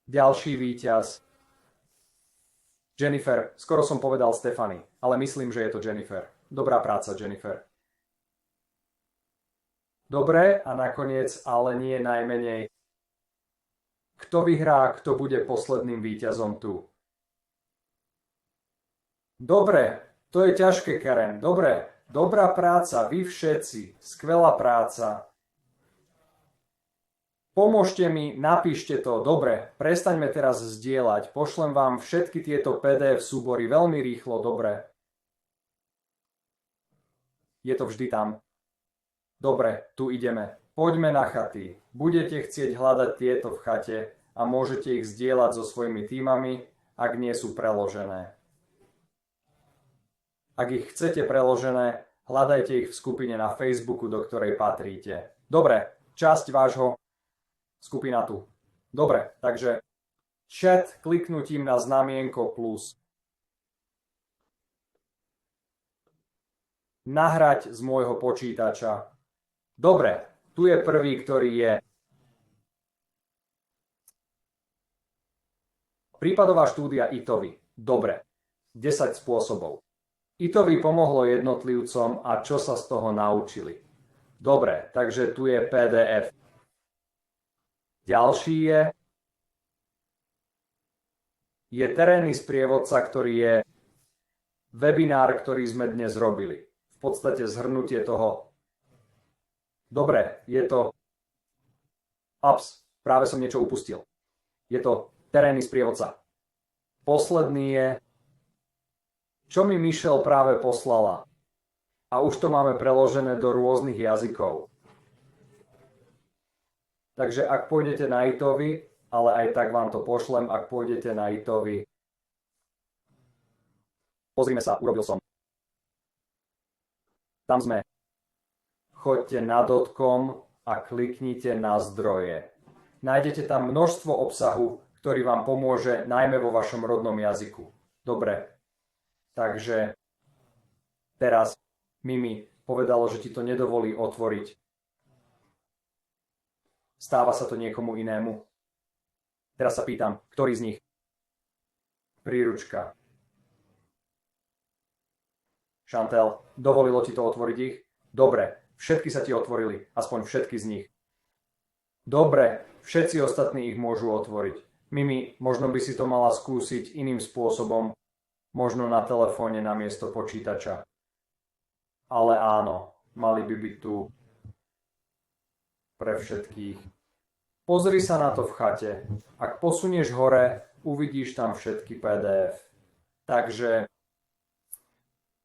Ďalší víťaz. Jennifer, skoro som povedal Stefany, ale myslím, že je to Jennifer. Dobrá práca, Jennifer. Dobre, a nakoniec, ale nie najmenej. Kto vyhrá, kto bude posledným víťazom tu? Dobre, to je ťažké, Karen. Dobre. Dobrá práca, vy všetci. Skvelá práca. Pomôžte mi, napíšte to. Dobre, prestaňme teraz zdieľať. Pošlem vám všetky tieto PDF súbory veľmi rýchlo, dobre. Je to vždy tam. Dobre, tu ideme. Poďme na chaty. Budete chcieť hľadať tieto v chate a môžete ich zdieľať so svojimi tímami, ak nie sú preložené. Ak ich chcete preložené, hľadajte ich v skupine na Facebooku, do ktorej patríte. Dobre, časť vášho skupina tu. Dobre, takže chat kliknutím na znamienko plus. Nahrať z môjho počítača. Dobre, tu je prvý, ktorý je. Prípadová štúdia ITOVY. Dobre, 10 spôsobov. ITOVY pomohlo jednotlivcom a čo sa z toho naučili. Dobre, takže tu je PDF. Ďalší je terénny sprievodca, ktorý je webinár, ktorý sme dnes robili. V podstate zhrnutie toho. Dobre, je to. Ups, práve som niečo upustil. Je to terénny sprievodca. Posledný je, čo mi Michelle práve poslala. A už to máme preložené do rôznych jazykov. Takže ak pôjdete na ITOVY, ale aj tak vám to pošlem, ak pôjdete na ITOVY. Pozrime sa, urobil som. Tam sme. Choďte na .com a kliknite na zdroje. Nájdete tam množstvo obsahu, ktorý vám pomôže najmä vo vašom rodnom jazyku. Dobre. Takže teraz Mimi povedalo, že ti to nedovolí otvoriť. Stáva sa to niekomu inému. Teraz sa pýtam, ktorý z nich? Príručka. Chantel, dovolilo ti to otvoriť ich? Dobre, všetky sa ti otvorili, aspoň všetky z nich. Dobre, všetci ostatní ich môžu otvoriť. Mimi, možno by si to mala skúsiť iným spôsobom. Možno na telefóne namiesto počítača. Ale áno, mali by byť tu pre všetkých. Pozri sa na to v chate. Ak posunieš hore, uvidíš tam všetky PDF. Takže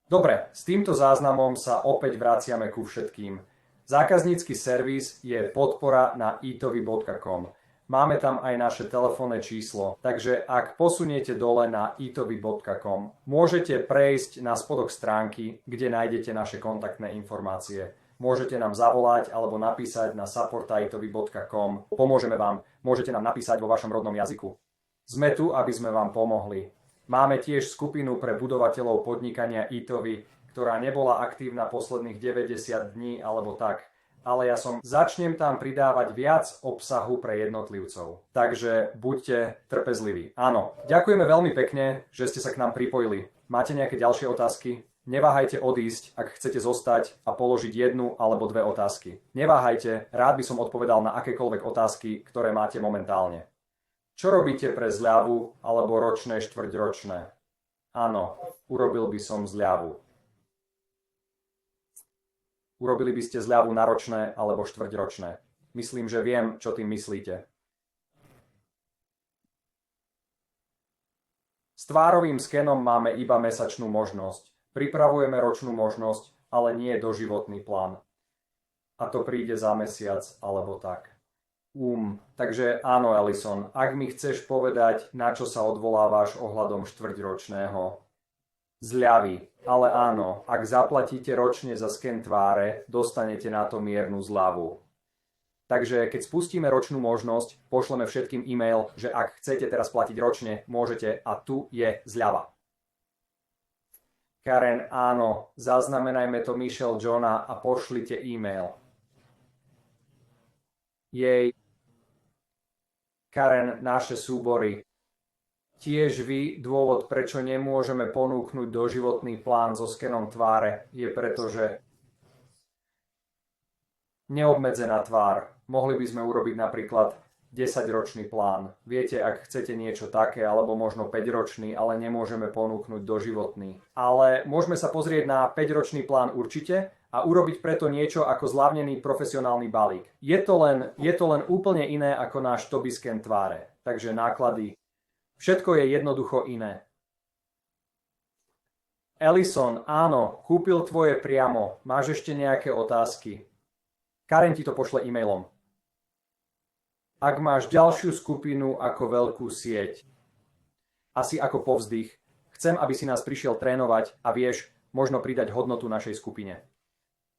dobre, s týmto záznamom sa opäť vraciame ku všetkým. Zákaznícky servis je podpora na itovy.com. Máme tam aj naše telefónne číslo, takže ak posuniete dole na itovy.com, môžete prejsť na spodok stránky, kde nájdete naše kontaktné informácie. Môžete nám zavolať alebo napísať na support@itovy.com. Pomôžeme vám, môžete nám napísať vo vašom rodnom jazyku. Sme tu, aby sme vám pomohli. Máme tiež skupinu pre budovateľov podnikania ITOVY, ktorá nebola aktívna posledných 90 dní alebo tak. Ale začnem tam pridávať viac obsahu pre jednotlivcov. Takže buďte trpezliví. Áno, ďakujeme veľmi pekne, že ste sa k nám pripojili. Máte nejaké ďalšie otázky? Neváhajte odísť, ak chcete zostať a položiť 1 alebo 2 otázky. Neváhajte, rád by som odpovedal na akékoľvek otázky, ktoré máte momentálne. Čo robíte pre zľavu alebo ročné štvrťročné? Áno, urobil by som zľavu. Urobili by ste zľavu na ročné alebo štvrťročné. Myslím, že viem, čo tým myslíte. S tvárovým skenom máme iba mesačnú možnosť. Pripravujeme ročnú možnosť, ale nie doživotný plán. A to príde za mesiac alebo tak. Takže áno, Ellison, ak mi chceš povedať, na čo sa odvolávaš ohľadom štvrťročného zľavy, ale áno, ak zaplatíte ročne za sken tváre, dostanete na to miernu zľavu. Takže keď spustíme ročnú možnosť, pošleme všetkým e-mail, že ak chcete teraz platiť ročne, môžete a tu je zľava. Karen, áno, zaznamenajme to Michelle Johna a pošlite e-mail. Jej. Karen, naše súbory. Tiež vy, dôvod, prečo nemôžeme ponúknuť doživotný plán so skenom tváre, je preto, že neobmedzená tvár. Mohli by sme urobiť napríklad 10-ročný plán. Viete, ak chcete niečo také, alebo možno 5-ročný, ale nemôžeme ponúknuť doživotný. Ale môžeme sa pozrieť na 5-ročný plán určite a urobiť preto niečo ako zľavnený profesionálny balík. Je to len úplne iné ako náš Tobii sken tváre. Takže náklady. Všetko je jednoducho iné. Ellison, áno, kúpil tvoje priamo. Máš ešte nejaké otázky? Karen ti to pošle e-mailom. Ak máš ďalšiu skupinu ako veľkú sieť, asi ako povzdych, chcem, aby si nás prišiel trénovať a vieš, možno pridať hodnotu našej skupine.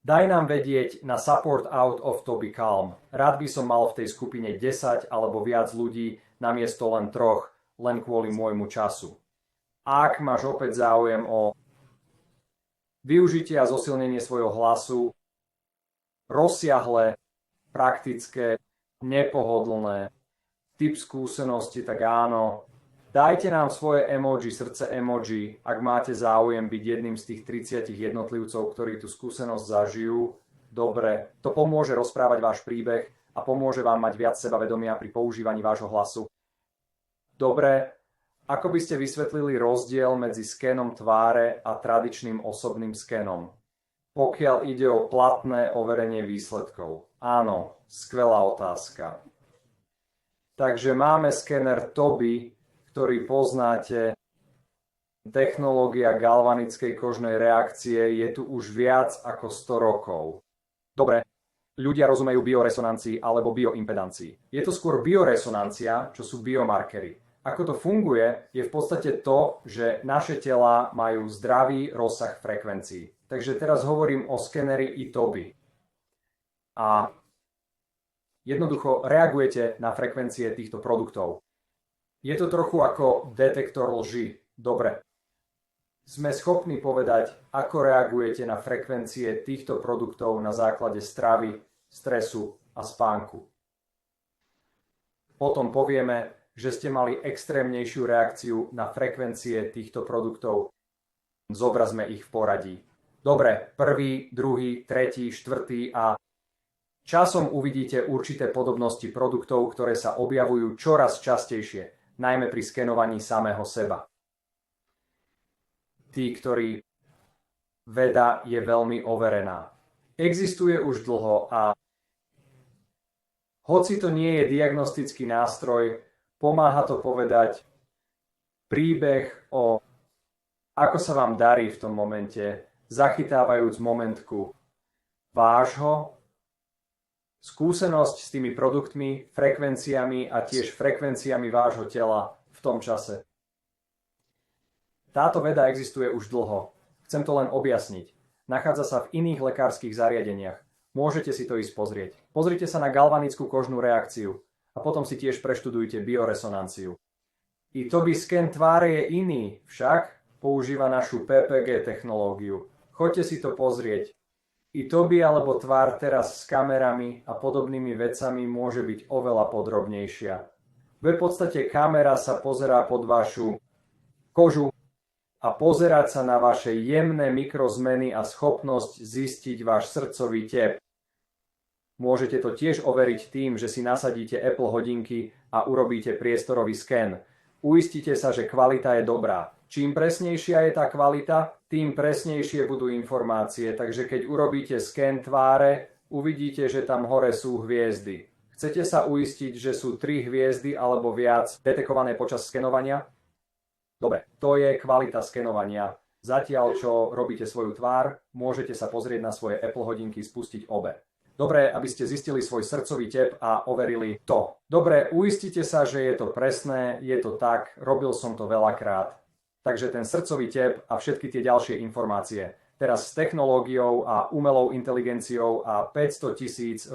Daj nám vedieť na support out of Tobii Calm. Rád by som mal v tej skupine 10 alebo viac ľudí namiesto len 3, len kvôli môjmu času. Ak máš opäť záujem o využitie a zosilnenie svojho hlasu, rozsiahle, praktické, nepohodlné, typ skúsenosti, tak áno. Dajte nám svoje emoji, srdce emoji, ak máte záujem byť jedným z tých 30 jednotlivcov, ktorí tú skúsenosť zažijú. Dobre, to pomôže rozprávať váš príbeh a pomôže vám mať viac sebavedomia pri používaní vášho hlasu. Dobre, ako by ste vysvetlili rozdiel medzi skénom tváre a tradičným osobným skénom? Pokiaľ ide o platné overenie výsledkov. Áno, skvelá otázka. Takže máme skéner Tobii, ktorý poznáte, technológia galvanickej kožnej reakcie je tu už viac ako 100 rokov. Dobre, ľudia rozumejú bioresonancii alebo bioimpedancii. Je to skôr bioresonancia, čo sú biomarkery. Ako to funguje, je v podstate to, že naše telá majú zdravý rozsah frekvencií. Takže teraz hovorím o skeneri Tobii. A jednoducho reagujete na frekvencie týchto produktov. Je to trochu ako detektor lži. Dobre. Sme schopní povedať, ako reagujete na frekvencie týchto produktov na základe stravy, stresu a spánku. Potom povieme, že ste mali extrémnejšiu reakciu na frekvencie týchto produktov. Zobrazme ich v poradí. Dobre, 1., 2., 3., 4. a časom uvidíte určité podobnosti produktov, ktoré sa objavujú čoraz častejšie, najmä pri skenovaní samého seba. Tí, ktorí veda je veľmi overená. Existuje už dlho a hoci to nie je diagnostický nástroj, pomáha to povedať príbeh o ako sa vám darí v tom momente, zachytávajúc momentku vášho, skúsenosť s tými produktmi, frekvenciami a tiež frekvenciami vášho tela v tom čase. Táto veda existuje už dlho. Chcem to len objasniť. Nachádza sa v iných lekárskych zariadeniach. Môžete si to ísť pozrieť. Pozrite sa na galvanickú kožnú reakciu a potom si tiež preštudujte bioresonanciu. I Tobii sken tváre je iný, však používa našu PPG technológiu. Choďte si to pozrieť. I Tobii alebo tvár teraz s kamerami a podobnými vecami môže byť oveľa podrobnejšia. V podstate kamera sa pozerá pod vašu kožu a pozerať sa na vaše jemné mikrozmeny a schopnosť zistiť váš srdcový tep. Môžete to tiež overiť tým, že si nasadíte Apple hodinky a urobíte priestorový sken. Uistite sa, že kvalita je dobrá. Čím presnejšia je tá kvalita, tým presnejšie budú informácie. Takže keď urobíte sken tváre, uvidíte, že tam hore sú hviezdy. Chcete sa uistiť, že sú 3 hviezdy alebo viac detekované počas skenovania? Dobre, to je kvalita skenovania. Zatiaľ, čo robíte svoju tvár, môžete sa pozrieť na svoje Apple hodinky, spustiť obe. Dobré, aby ste zistili svoj srdcový tep a overili to. Dobre, uistite sa, že je to presné, je to tak, robil som to veľakrát. Takže ten srdcový tep a všetky tie ďalšie informácie. Teraz s technológiou a umelou inteligenciou a 500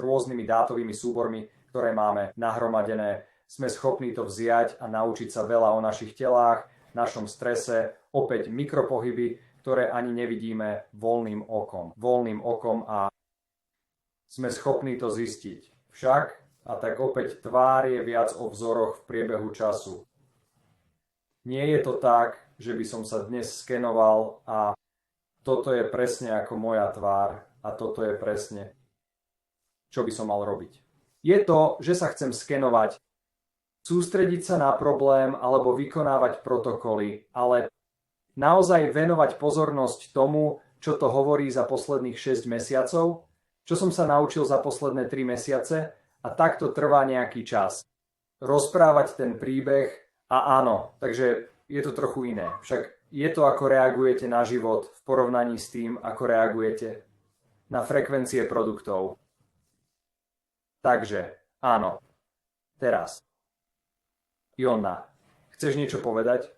000 rôznymi dátovými súbormi, ktoré máme nahromadené, sme schopní to vziať a naučiť sa veľa o našich telách, našom strese, opäť mikropohyby, ktoré ani nevidíme voľným okom a sme schopní to zistiť. Však, a tak opäť tvár je viac o vzoroch v priebehu času. Nie je to tak, že by som sa dnes skenoval a toto je presne ako moja tvár a toto je presne, čo by som mal robiť. Je to, že sa chcem skenovať, sústrediť sa na problém alebo vykonávať protokoly, ale naozaj venovať pozornosť tomu, čo to hovorí za posledných 6 mesiacov, čo som sa naučil za posledné 3 mesiace a takto trvá nejaký čas. Rozprávať ten príbeh a áno, takže je to trochu iné. Však je to, ako reagujete na život v porovnaní s tým, ako reagujete na frekvencie produktov. Takže áno, teraz. Jonna, chceš niečo povedať?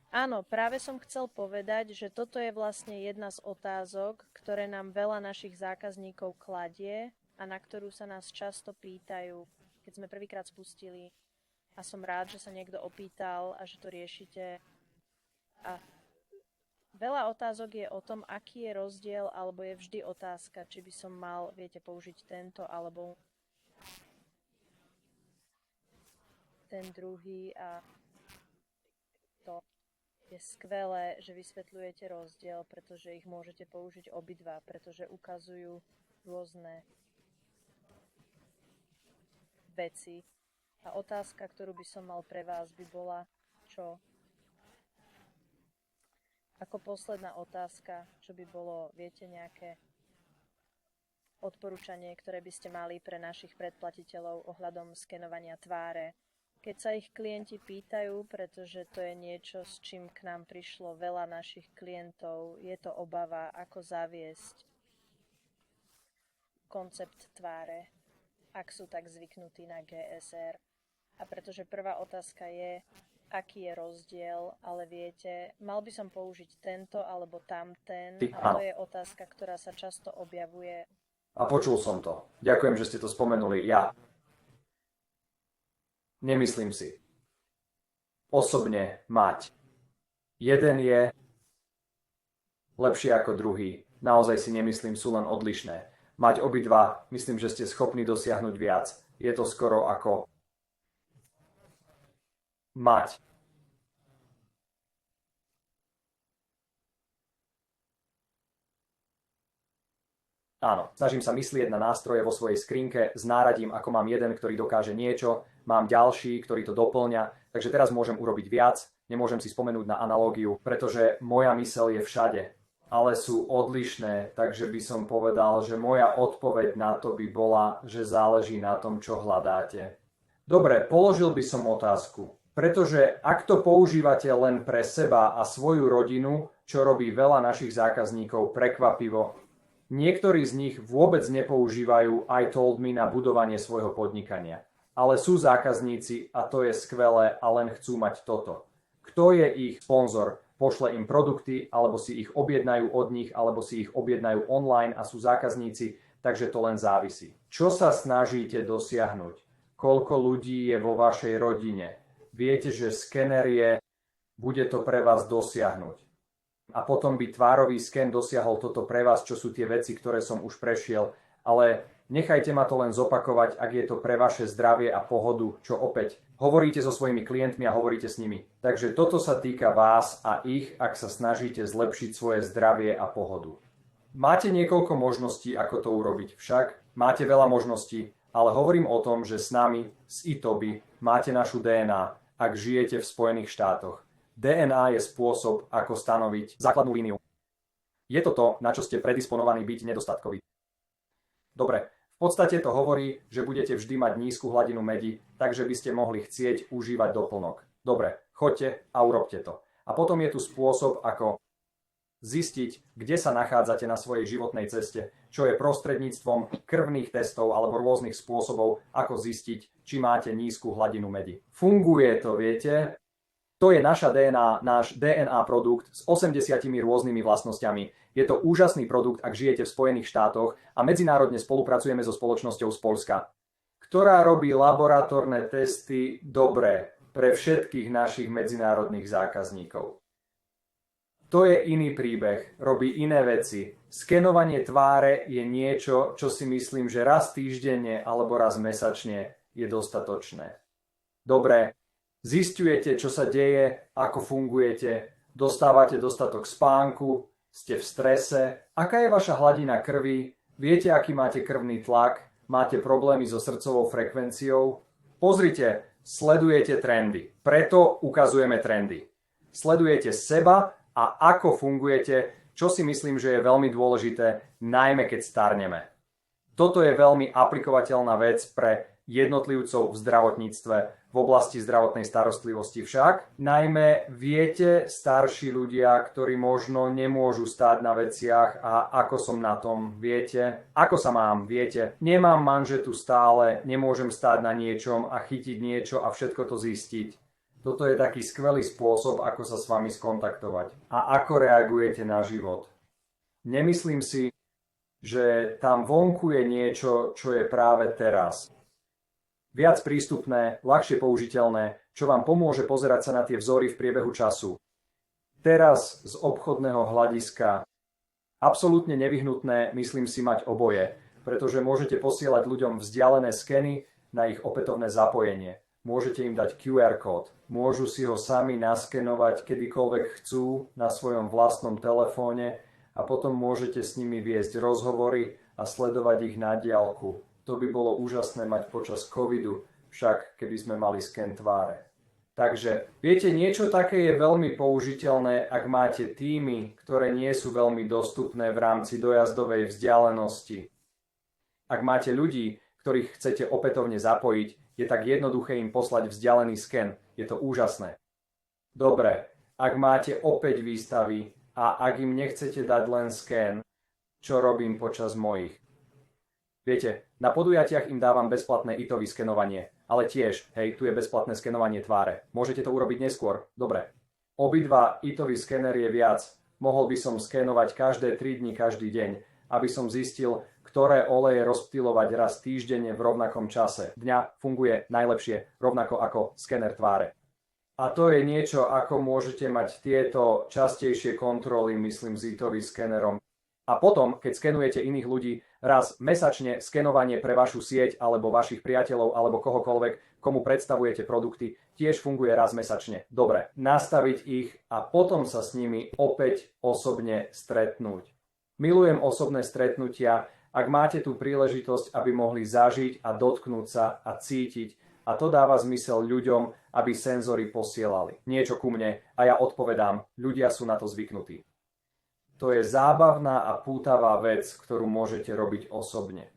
Áno, práve som chcel povedať, že toto je vlastne jedna z otázok, ktoré nám veľa našich zákazníkov kladie a na ktorú sa nás často pýtajú, keď sme prvýkrát spustili. A som rád, že sa niekto opýtal a že to riešite. A veľa otázok je o tom, aký je rozdiel, alebo je vždy otázka, či by som mal, viete, použiť tento, alebo ten druhý a to. Je skvelé, že vysvetľujete rozdiel, pretože ich môžete použiť obidva, pretože ukazujú rôzne veci. A otázka, ktorú by som mal pre vás, by bola, čo? Ako posledná otázka, čo by bolo, viete, nejaké odporúčanie, ktoré by ste mali pre našich predplatiteľov ohľadom skenovania tváre. Keď sa ich klienti pýtajú, pretože to je niečo, s čím k nám prišlo veľa našich klientov, je to obava, ako zaviesť koncept tváre, ak sú tak zvyknutí na GSR. A pretože prvá otázka je, aký je rozdiel, ale viete, mal by som použiť tento alebo tamten, a to je otázka, ktorá sa často objavuje. A počul som to. Ďakujem, že ste to spomenuli. Ja nemyslím si osobne mať. Jeden je lepší ako druhý. Naozaj si nemyslím, sú len odlišné. Mať obidva, myslím, že ste schopní dosiahnuť viac. Je to skoro ako mať. Áno, snažím sa myslieť na nástroje vo svojej skrinke s náradím, ako mám jeden, ktorý dokáže niečo, mám ďalší, ktorý to doplňa, takže teraz môžem urobiť viac, nemôžem si spomenúť na analógiu, pretože moja myseľ je všade, ale sú odlišné, takže by som povedal, že moja odpoveď na to by bola, že záleží na tom, čo hľadáte. Dobre, položil by som otázku, pretože ak to používate len pre seba a svoju rodinu, čo robí veľa našich zákazníkov prekvapivo, niektorí z nich vôbec nepoužívajú iTold.me na budovanie svojho podnikania. Ale sú zákazníci a to je skvelé a len chcú mať toto. Kto je ich sponzor? Pošle im produkty, alebo si ich objednajú od nich, alebo si ich objednajú online a sú zákazníci, takže to len závisí. Čo sa snažíte dosiahnuť? Koľko ľudí je vo vašej rodine? Viete, že skener bude to pre vás dosiahnuť. A potom by tvárový sken dosiahol toto pre vás, čo sú tie veci, ktoré som už prešiel. Ale nechajte ma to len zopakovať, ak je to pre vaše zdravie a pohodu, čo opäť hovoríte so svojimi klientmi a hovoríte s nimi. Takže toto sa týka vás a ich, ak sa snažíte zlepšiť svoje zdravie a pohodu. Máte niekoľko možností, ako to urobiť. Však máte veľa možností, ale hovorím o tom, že s nami, s Itoby, máte našu DNA, ak žijete v Spojených štátoch. DNA je spôsob, ako stanoviť základnú líniu. Je to to, na čo ste predisponovaní byť nedostatkový. Dobre, v podstate to hovorí, že budete vždy mať nízku hladinu medi, takže by ste mohli chcieť užívať doplnok. Dobre, choďte a urobte to. A potom je tu spôsob, ako zistiť, kde sa nachádzate na svojej životnej ceste, čo je prostredníctvom krvných testov alebo rôznych spôsobov, ako zistiť, či máte nízku hladinu medi. Funguje to, viete? To je naša DNA, náš DNA produkt s 80 rôznymi vlastnosťami. Je to úžasný produkt, ak žijete v Spojených štátoch a medzinárodne spolupracujeme so spoločnosťou z Poľska, ktorá robí laboratórne testy dobre pre všetkých našich medzinárodných zákazníkov. To je iný príbeh, robí iné veci. Skenovanie tváre je niečo, čo si myslím, že raz týždenne alebo raz mesačne je dostatočné. Dobre, zisťujete, čo sa deje, ako fungujete, dostávate dostatok spánku, ste v strese, aká je vaša hladina krvi, viete, aký máte krvný tlak, máte problémy so srdcovou frekvenciou. Pozrite, sledujete trendy. Preto ukazujeme trendy. Sledujete seba a ako fungujete, čo si myslím, že je veľmi dôležité, najmä keď starneme. Toto je veľmi aplikovateľná vec pre jednotlivcov v zdravotníctve, v oblasti zdravotnej starostlivosti však. Najmä viete, starší ľudia, ktorí možno nemôžu stáť na veciach a ako som na tom, viete, ako sa mám, viete, nemám manžetu stále, nemôžem stáť na niečom a chytiť niečo a všetko to zistiť. Toto je taký skvelý spôsob, ako sa s vami skontaktovať a ako reagujete na život. Nemyslím si, že tam vonku je niečo, čo je práve teraz. Viac prístupné, ľahšie použiteľné, čo vám pomôže pozerať sa na tie vzory v priebehu času. Teraz z obchodného hľadiska absolútne nevyhnutné, myslím si, mať oboje, pretože môžete posielať ľuďom vzdialené skeny na ich opätovné zapojenie. Môžete im dať QR kód, môžu si ho sami naskenovať kedykoľvek chcú na svojom vlastnom telefóne a potom môžete s nimi viesť rozhovory a sledovať ich na diaľku. To by bolo úžasné mať počas covidu, však keby sme mali sken tváre. Takže, viete, niečo také je veľmi použiteľné, ak máte týmy, ktoré nie sú veľmi dostupné v rámci dojazdovej vzdialenosti. Ak máte ľudí, ktorých chcete opätovne zapojiť, je tak jednoduché im poslať vzdialený sken. Je to úžasné. Dobre, ak máte opäť výstavy a ak im nechcete dať len sken, čo robím počas mojich? Viete, na podujatiach im dávam bezplatné ITOV skenovanie, ale tiež, hej, tu je bezplatné skenovanie tváre. Môžete to urobiť neskôr? Dobre. Obidva ITOV skener je viac. Mohol by som skenovať každé 3 dni, každý deň, aby som zistil, ktoré oleje rozptýlovať raz týždenne v rovnakom čase. Dňa funguje najlepšie, rovnako ako skener tváre. A to je niečo, ako môžete mať tieto častejšie kontroly, myslím, s ITOV skenerom. A potom, keď skenujete iných ľudí, raz mesačne skenovanie pre vašu sieť alebo vašich priateľov alebo kohokoľvek, komu predstavujete produkty, tiež funguje raz mesačne. Dobre, nastaviť ich a potom sa s nimi opäť osobne stretnúť. Milujem osobné stretnutia, ak máte tú príležitosť, aby mohli zažiť a dotknúť sa a cítiť. A to dáva zmysel ľuďom, aby senzory posielali niečo ku mne a ja odpovedám, ľudia sú na to zvyknutí. To je zábavná a pútavá vec, ktorú môžete robiť osobne.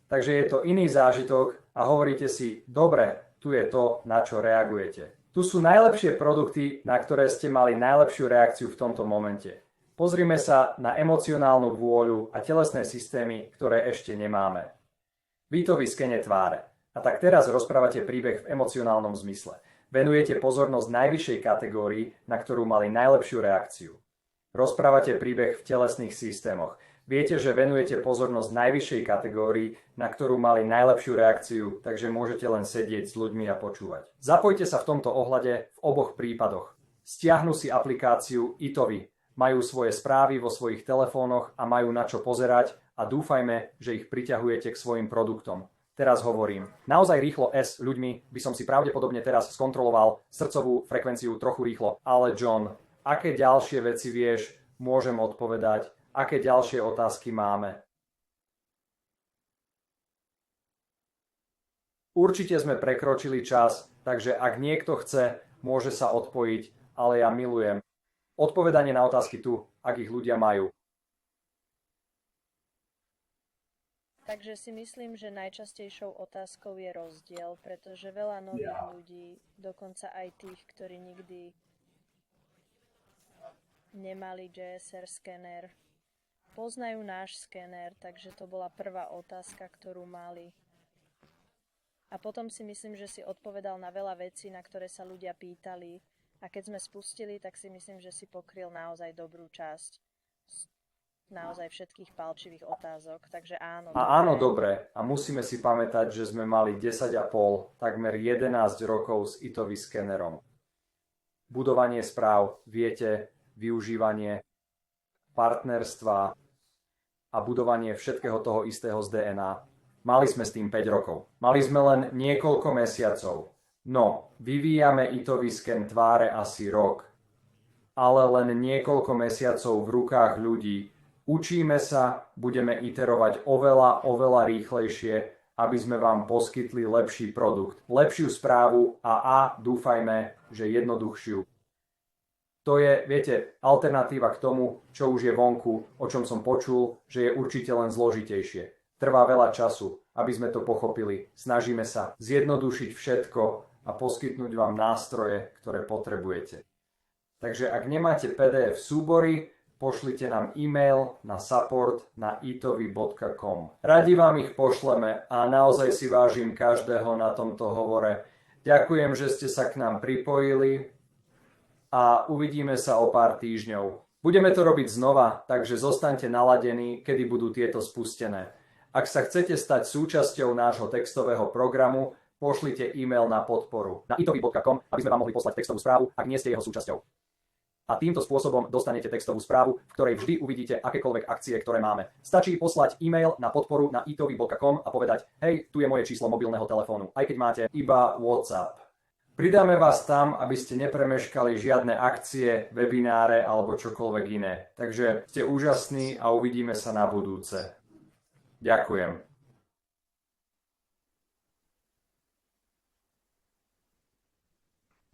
Takže je to iný zážitok a hovoríte si, dobre, tu je to, na čo reagujete. Tu sú najlepšie produkty, na ktoré ste mali najlepšiu reakciu v tomto momente. Pozrime sa na emocionálnu vôľu a telesné systémy, ktoré ešte nemáme. Výtový skene tváre. A tak teraz rozprávate príbeh v emocionálnom zmysle. Venujete pozornosť najvyššej kategórii, na ktorú mali najlepšiu reakciu. Rozprávate príbeh v telesných systémoch. Viete, že venujete pozornosť najvyššej kategórii, na ktorú mali najlepšiu reakciu, takže môžete len sedieť s ľuďmi a počúvať. Zapojte sa v tomto ohľade v oboch prípadoch. Stiahnu si aplikáciu ITOV, majú svoje správy vo svojich telefónoch a majú na čo pozerať a dúfajme, že ich priťahujete k svojim produktom. Teraz hovorím. Naozaj rýchlo s ľuďmi by som si pravdepodobne teraz skontroloval srdcovú frekvenciu trochu rýchlo. Ale John, aké ďalšie veci vieš, môžem odpovedať, aké ďalšie otázky máme. Určite sme prekročili čas, takže ak niekto chce, môže sa odpojiť, ale ja milujem odpovedanie na otázky tu, ak ich ľudia majú. Takže si myslím, že najčastejšou otázkou je rozdiel, pretože veľa nových ľudí, dokonca aj tých, ktorí nikdy nemali GSR skener. Poznajú náš skener, takže to bola prvá otázka, ktorú mali. A potom si myslím, že si odpovedal na veľa vecí, na ktoré sa ľudia pýtali. A keď sme spustili, tak si myslím, že si pokryl naozaj dobrú časť naozaj všetkých palčivých otázok. Takže áno. A áno, dobre. A musíme si pamätať, že sme mali 10,5, takmer 11 rokov s ITOVI skenerom. Budovanie správ, viete, využívanie partnerstva a budovanie všetkého toho istého z DNA. Mali sme s tým 5 rokov. Mali sme len niekoľko mesiacov. No, vyvíjame ITOVI sken tváre asi rok. Ale len niekoľko mesiacov v rukách ľudí. Učíme sa, budeme iterovať oveľa rýchlejšie, aby sme vám poskytli lepší produkt, lepšiu správu a dúfajme, že jednoduchšiu. To je, viete, alternatíva k tomu, čo už je vonku, o čom som počul, že je určite len zložitejšie. Trvá veľa času, aby sme to pochopili. Snažíme sa zjednodušiť všetko a poskytnúť vám nástroje, ktoré potrebujete. Takže ak nemáte PDF súbory, pošlite nám e-mail na support@itovi.com. Radi vám ich pošleme a naozaj si vážim každého na tomto hovore. Ďakujem, že ste sa k nám pripojili a uvidíme sa o pár týždňov. Budeme to robiť znova, takže zostaňte naladení, kedy budú tieto spustené. Ak sa chcete stať súčasťou nášho textového programu, pošlite e-mail na podporu na itovi.com, aby sme vám mohli poslať textovú správu, ak nie ste jeho súčasťou. A týmto spôsobom dostanete textovú správu, v ktorej vždy uvidíte akékoľvek akcie, ktoré máme. Stačí poslať e-mail na podporu na itovi.com a povedať: hej, tu je moje číslo mobilného telefónu, aj keď máte iba WhatsApp. Pridáme vás tam, aby ste nepremeškali žiadne akcie, webináre alebo čokoľvek iné. Takže ste úžasní a uvidíme sa na budúce. Ďakujem.